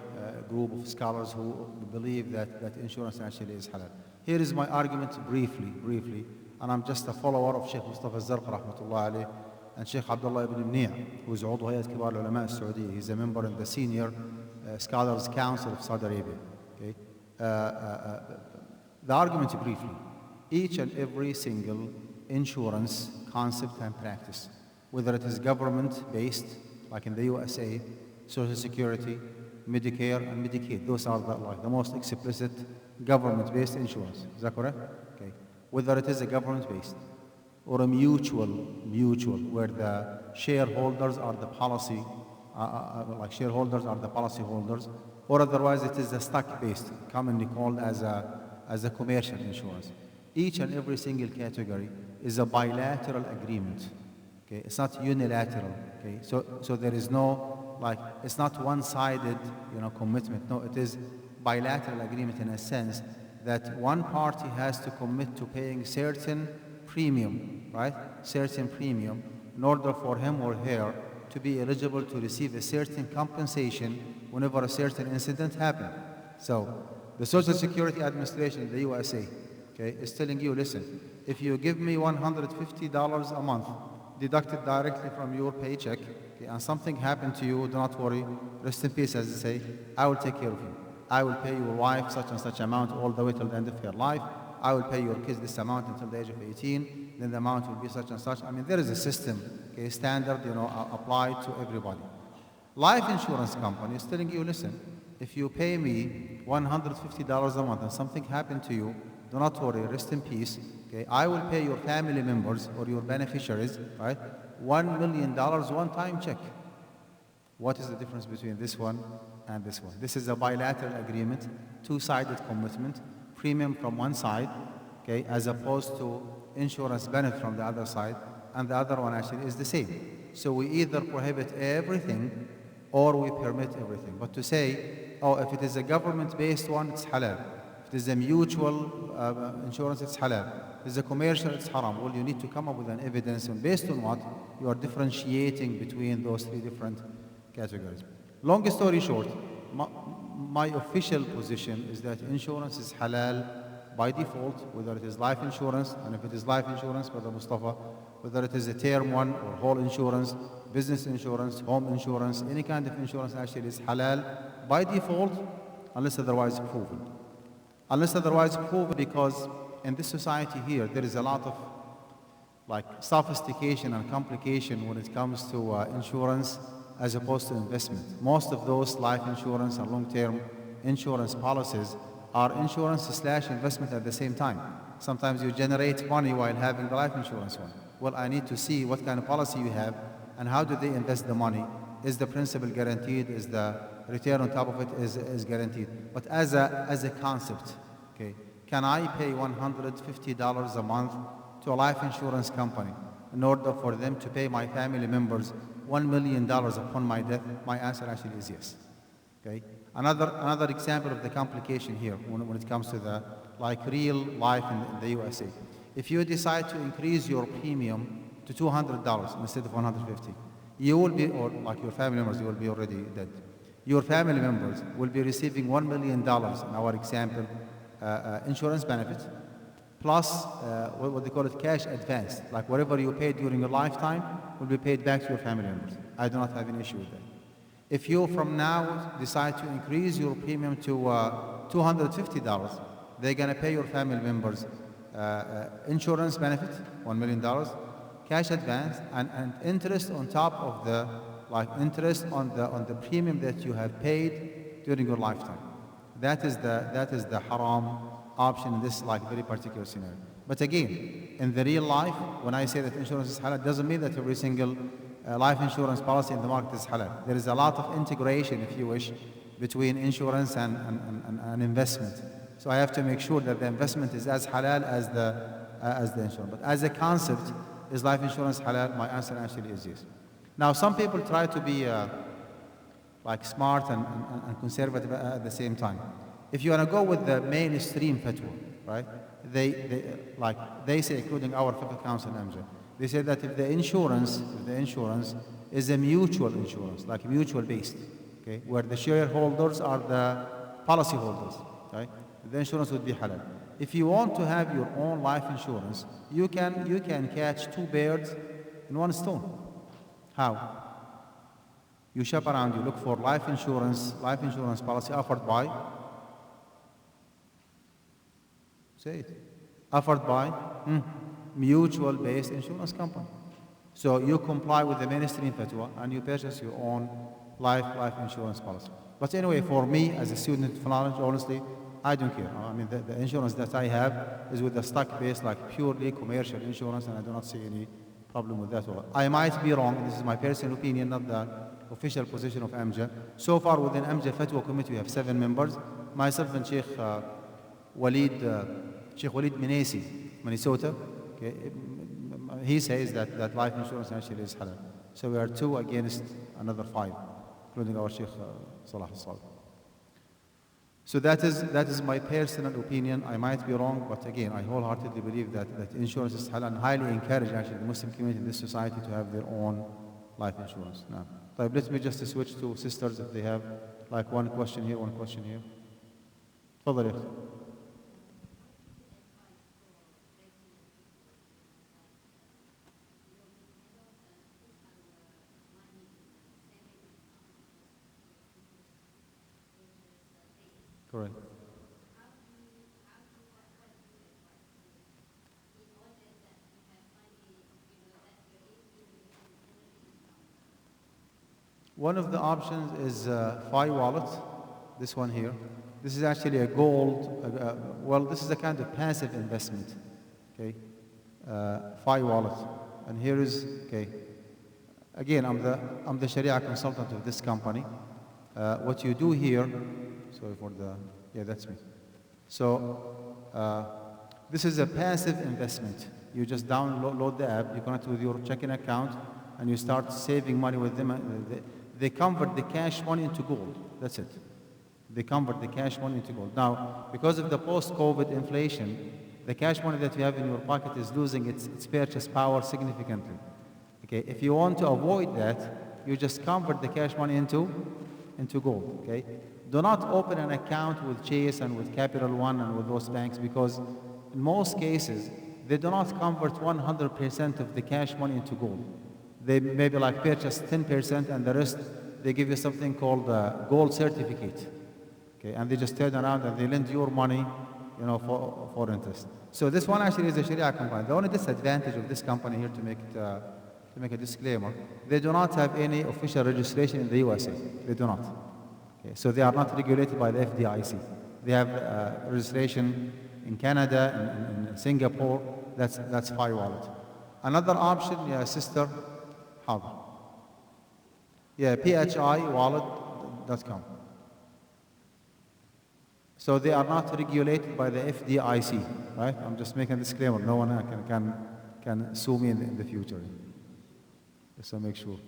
group of scholars who believe that insurance actually is halal. Here is my argument briefly, and I'm just a follower of Sheikh Mustafa Zarq rahmatullah alayh and Sheikh Abdullah ibn Mni', who is عضو هيئة كبار العلماء السعودية. He's a member in the Senior Scholars Council of Saudi Arabia. Okay? The argument briefly, each and every single insurance concept and practice, whether it is government-based, like in the USA, Social Security, Medicare, and Medicaid, those are the most explicit government-based insurance. Is that correct? Okay. Whether it is a government-based or a mutual, where the shareholders are the policy, shareholders are the policy holders, or otherwise it is a stock-based, commonly called as a commercial insurance. Each and every single category is a bilateral agreement. Okay, it's not unilateral. Okay, so there is no it's not one-sided, commitment. No, it is bilateral agreement in a sense that one party has to commit to paying certain premium, right? Certain premium in order for him or her to be eligible to receive a certain compensation whenever a certain incident happens. So the Social Security Administration in the USA, okay, is telling you, listen, if you give me $150 a month deducted directly from your paycheck, okay, and something happened to you, do not worry, rest in peace, as they say, I will take care of you. I will pay your wife such and such amount all the way till the end of her life. I will pay your kids this amount until the age of 18, then the amount will be such and such. I mean, there is a system, okay, standard, applied to everybody. Life insurance company is telling you, listen, if you pay me $150 a month and something happened to you, do not worry, rest in peace. Okay, I will pay your family members or your beneficiaries, right, $1 million one-time check. What is the difference between this one and this one? This is a bilateral agreement, two-sided commitment, premium from one side, okay, as opposed to insurance benefit from the other side, and the other one actually is the same. So we either prohibit everything or we permit everything. But to say, oh, if it is a government-based one, it's halal. If it is a mutual insurance, it's halal. If it's a commercial, it's haram. Well, you need to come up with an evidence, and based on what you are differentiating between those three different categories. Long story short, my official position is that insurance is halal by default, whether it is life insurance, and if it is life insurance, Brother Mustafa, whether it is a term one or whole insurance, business insurance, home insurance, any kind of insurance actually is halal by default, unless otherwise proven. Unless otherwise proven, because in this society here, there is a lot of sophistication and complication when it comes to insurance as opposed to investment. Most of those life insurance and long-term insurance policies are insurance/investment at the same time. Sometimes you generate money while having the life insurance one. Well, I need to see what kind of policy you have and how do they invest the money. Is the principal guaranteed? Is the return on top of it is guaranteed? But as a concept, okay, can I pay $150 a month to a life insurance company in order for them to pay my family members $1 million upon my death? My answer actually is yes. Okay. Another example of the complication here when it comes to the like real life in the USA. If you decide to increase your premium to $200 instead of $150, you will be, or like your family members, you will be already dead. Your family members will be receiving $1 million in our example, insurance benefit, plus what they call it cash advance. Like whatever you paid during your lifetime will be paid back to your family members. I do not have an issue with that. If you from now decide to increase your premium to $250, they're going to pay your family members insurance benefit, $1 million, cash advance, and interest on top of the, like interest on the premium that you have paid during your lifetime. That is the haram option in this like very particular scenario. But again, in the real life, when I say that insurance is halal, it doesn't mean that every single life insurance policy in the market is halal. There is a lot of integration, if you wish, between insurance and investment. So I have to make sure that the investment is as halal as the insurance. But as a concept, is life insurance halal? My answer actually is yes. Now, some people try to be like smart and conservative at the same time. If you want to go with the mainstream fatwa, right? They say, including our Fiqh Council MJ, they say that if the insurance is a mutual insurance, like mutual based, okay, where the shareholders are the policy holders, right? The insurance would be halal. If you want to have your own life insurance, you can catch two birds in one stone. How? You shop around, you look for life insurance policy offered by, say it, offered by mutual-based insurance company. So you comply with the mainstream fatwa and you purchase your own life insurance policy. But anyway, for me as a student of knowledge, honestly, I don't care. I mean, the insurance that I have is with the stock-based, like purely commercial insurance, and I do not see any problem with that at all. I might be wrong. This is my personal opinion, not the official position of AMJA. So far within AMJA Fatwa Committee, we have 7 members. Myself and Sheikh Walid Minesi, Minnesota. Okay. He says that life insurance actually is halal. So we are 2 against another 5, including our Sheikh Salah al-Salih. So that is my personal opinion. I might be wrong, but again, I wholeheartedly believe that insurance is halal and highly encourage actually the Muslim community in this society to have their own life insurance. Now, let me just switch to sisters if they have like one question here, one question here. تفضل يا أخي. Correct. One of the options is Fi Wallet, this one here. This is actually a gold, well, this is a kind of passive investment, okay? Fi Wallet. And here is, okay, again, I'm the Sharia consultant of this company. What you do here, sorry for the, yeah, that's me. So this is a passive investment. You just download the app, you connect with your checking account, and you start saving money with them. They convert the cash money into gold. That's it. They convert the cash money into gold. Now, because of the post-COVID inflation, the cash money that you have in your pocket is losing its purchase power significantly. Okay, if you want to avoid that, you just convert the cash money into gold. Okay, do not open an account with Chase and with Capital One and with those banks, because in most cases they do not convert 100% of the cash money into gold. They maybe like purchase 10% and the rest they give you something called a gold certificate. Okay, and they just turn around and they lend your money, you know, for interest. So this one actually is a Sharia company. The only disadvantage of this company here, to make a disclaimer, they do not have any official registration in the USA. They do not. Okay, so they are not regulated by the FDIC. They have registration in Canada, in Singapore. That's Fi Wallet. Another option, yeah, sister, حاضر. Yeah, phywallet.com. So they are not regulated by the FDIC, right? I'm just making a disclaimer. No one can sue me in the future. Just to make sure.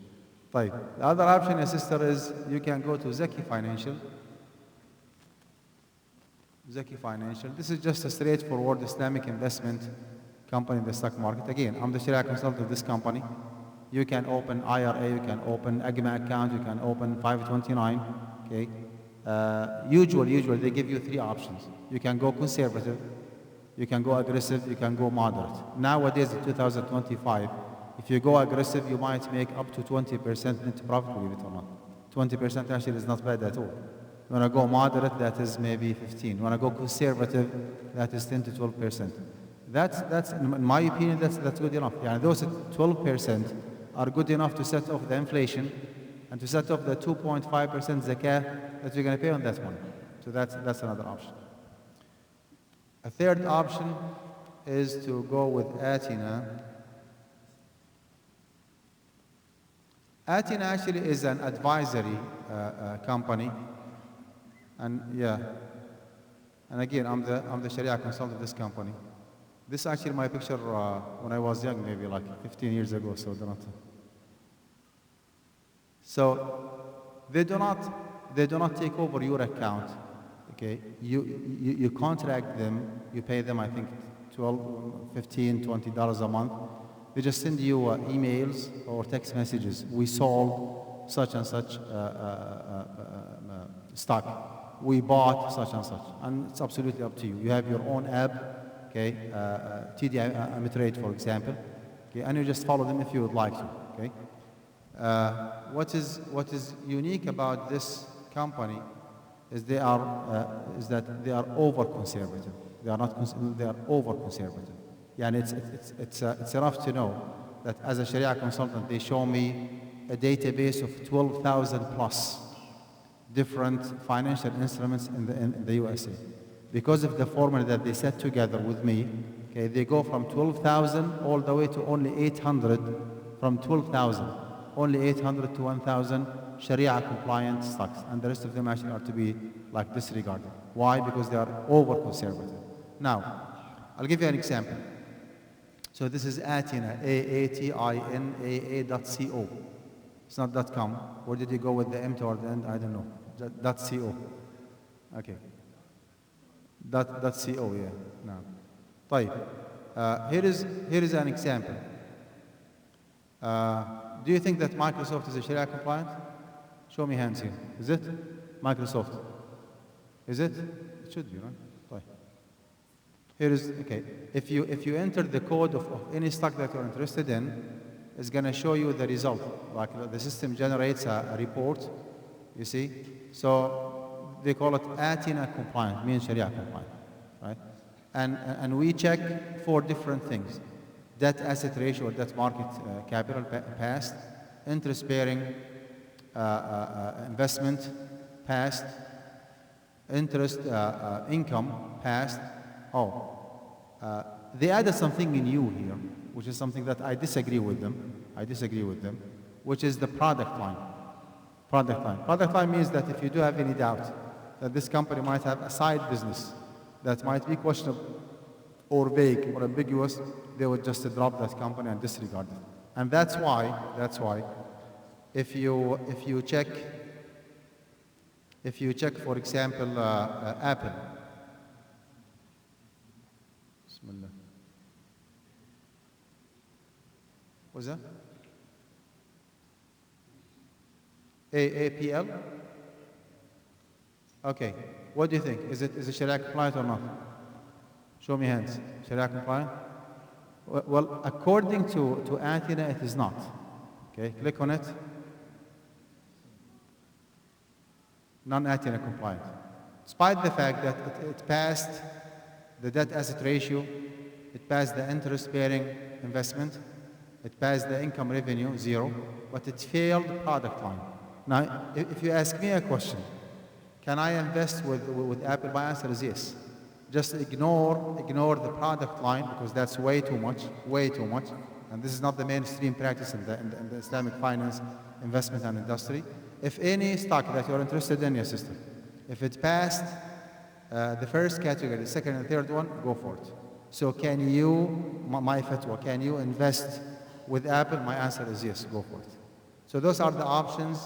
طيب. The other option, your sister, is you can go to Zakah Financial. Zakah Financial. This is just a straightforward Islamic investment company in the stock market. Again, I'm the Sharia consultant of this company. You can open IRA, you can open AGMA account, you can open 529. Okay. Usually they give you three options. You can go conservative, you can go aggressive, you can go moderate. Nowadays, in 2025, if you go aggressive, you might make up to 20% net profit, believe it or not. 20% actually is not bad at all. You want to go moderate, that is maybe 15. You want to go conservative, that is 10 to 12%. That's in my opinion, that's good enough. Yeah, those 12% are good enough to set off the inflation and to set off the 2.5% zakah that you're going to pay on that one. So that's another option. A third option is to go with Atina. Atina actually is an advisory company, and yeah, and again, I'm the Sharia consultant of this company. This is actually my picture when I was young, maybe like 15 years ago. So they do not take over your account. Okay, you contract them, you pay them, I think $12, $15, $20 a month. They just send you emails or text messages. We sold such and such stock. We bought such and such, and it's absolutely up to you. You have your own app, okay, TD Amitrade, for example, okay, and you just follow them if you would like to. Okay, what is unique about this company is that they are over conservative. They are not. They are over conservative. Yeah, and it's enough to know that as a Sharia consultant, they show me a database of 12,000 plus different financial instruments in the USA. Because of the formula that they set together with me, okay, they go from 12,000 all the way to only 800, from 12,000, only 800 to 1,000 Sharia compliant stocks, and the rest of them actually are to be like disregarded. Why? Because they are over conservative. Now, I'll give you an example. So this is Atina, AATINAA.co. It's not .com. Where did you go with the M toward the end? I don't know. .co. Okay. .co, yeah. No. طيب. Here is an example. Do you think that Microsoft is a Sharia compliant? Show me hands here. Is it? Microsoft. Is it? It should be, right? Here is, okay, if you enter the code of any stock that you're interested in, it's going to show you the result. Like the system generates a report, you see. So they call it Atina compliant, means Sharia compliant, right? And we check for different things. Debt asset ratio or debt market capital passed, interest bearing investment passed, interest income passed. They added something new here, which is something that I disagree with them, which is the product line. Product line means that if you do have any doubt that this company might have a side business that might be questionable or vague or ambiguous, they would just drop that company and disregard it. And that's why if you check, for example, Apple. Bismillah. What's that? AAPL? Okay. What do you think? Is it Sharia compliant or not? Show me hands. Sharia compliant? Well, according to Atina, it is not. Okay, click on it. Non-Atina compliant. Despite the fact that it passed the debt asset ratio, it passed the interest bearing investment, it passed the income revenue, 0, but it failed the product line. Now, if you ask me a question, can I invest with Apple? My answer is yes. Just ignore the product line because that's way too much. And this is not the mainstream practice in the Islamic finance, investment and industry. If any stock that you're interested in, your sister, if it passed the first category, the second and third one, go for it. So can you, my fatwa, can you invest with Apple? My answer is yes, go for it. So those are the options,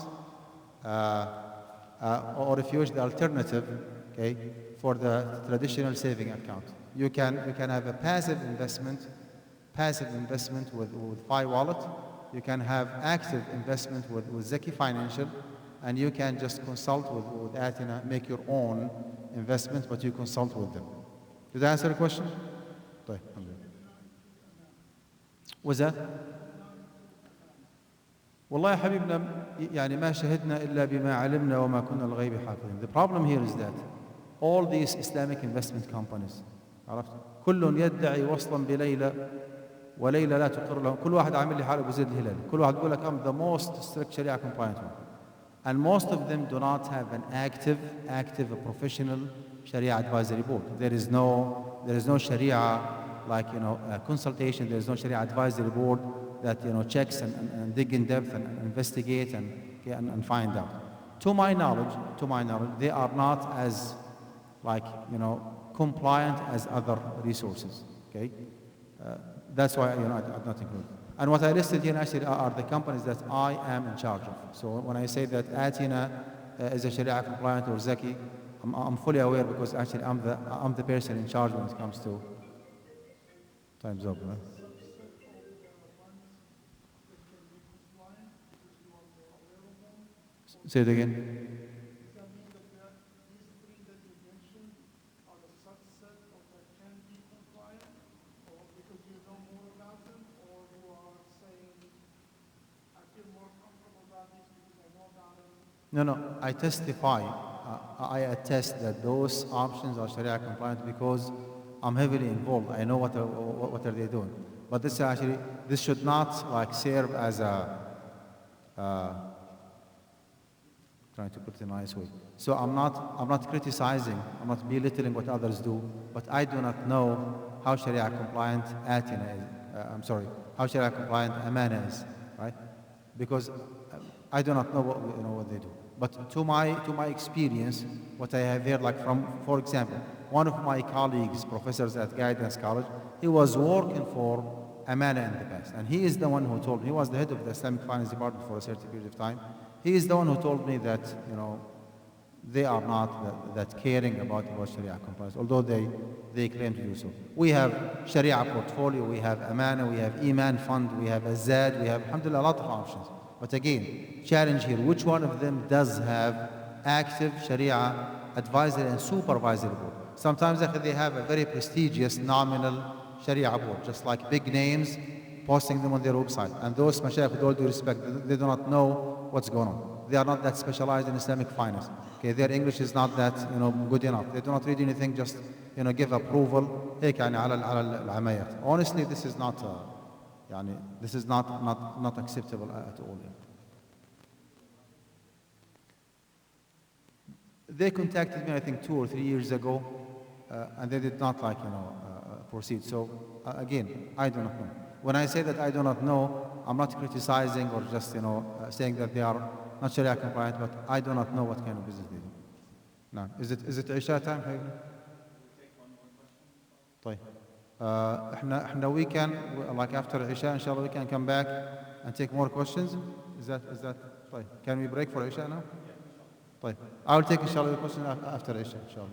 or if you wish, the alternative, okay, for the traditional saving account. You can have a passive investment with Fi Wallet. You can have active investment with Zakah Financial, and you can just consult with Athena, make your own investment, but you consult with them. Did I answer the question? طيب. Was that? والله يا حبيبنا يعني ما شهدنا إلا بما علمنا وما كنا الغيب حافظين. The problem here is that all these Islamic investment companies, عرفت؟ كل يدعي وصلا بليلى وليلى لا تقر لهم. كل واحد عامل لي حاله أبو زيد الهلالي. كل واحد يقول لك I'm the most strict Sharia compliant one. And most of them do not have an active professional Sharia advisory board. There is no Sharia, like, consultation. There is no Sharia advisory board that, checks and dig in depth and investigate and find out. To my knowledge, they are not as, like, compliant as other resources. Okay, that's why, I did not include. And what I listed here actually are the companies that I am in charge of. So when I say that Athena is a Sharia compliant or Zaki, I'm fully aware, because actually I'm the person in charge when it comes to. Time's up, right? Say it again. Does that mean that these three that you mentioned are a subset of that can be compliant, or because you know more about them, or you are saying, I feel more comfortable about these because I know about them? No, I testify. I attest that those options are Sharia compliant because I'm heavily involved. I know what are they doing. But this should not, like, serve as a trying to put it in a nice way. So I'm not criticizing, I'm not belittling what others do, but I do not know how Sharia compliant Athena is. How Sharia compliant Amana is, right? Because I do not know what they do. But to my experience, what I have heard, like, from, for example, one of my colleagues, professors at Guidance College, he was working for Amana in the past, and he is the one who told me. He was the head of the Islamic Finance Department for a certain period of time. He is the one who told me that, they are not that caring about Sharia compliance, although they claim to do so. We have Sharia portfolio, we have Amana, we have Iman fund, we have Azad, we have, alhamdulillah, a lot of options. But again, challenge here, which one of them does have active Sharia advisory and supervisory board? Sometimes they have a very prestigious nominal Sharia board, just like big names, posting them on their website. And those mashayikh, with all due respect, they do not know what's going on. They are not that specialized in Islamic finance. Okay, their English is not that, good enough. They do not read anything, just, give approval. Honestly, this is not, not acceptable at all. They contacted me, I think, 2 or 3 years ago, and they did not, proceed. So again, I do not know. When I say that I do not know, I'm not criticizing or just, saying that they are not Sharia compliant, but I do not know what kind of business they do. No. Is it Isha time? We'll take one more question. طيب. We can, like, after Isha, inshallah, we can come back and take more questions. Is that طيب. Can we break for Isha now? طيب. I will take inshallah the question after Isha, inshallah.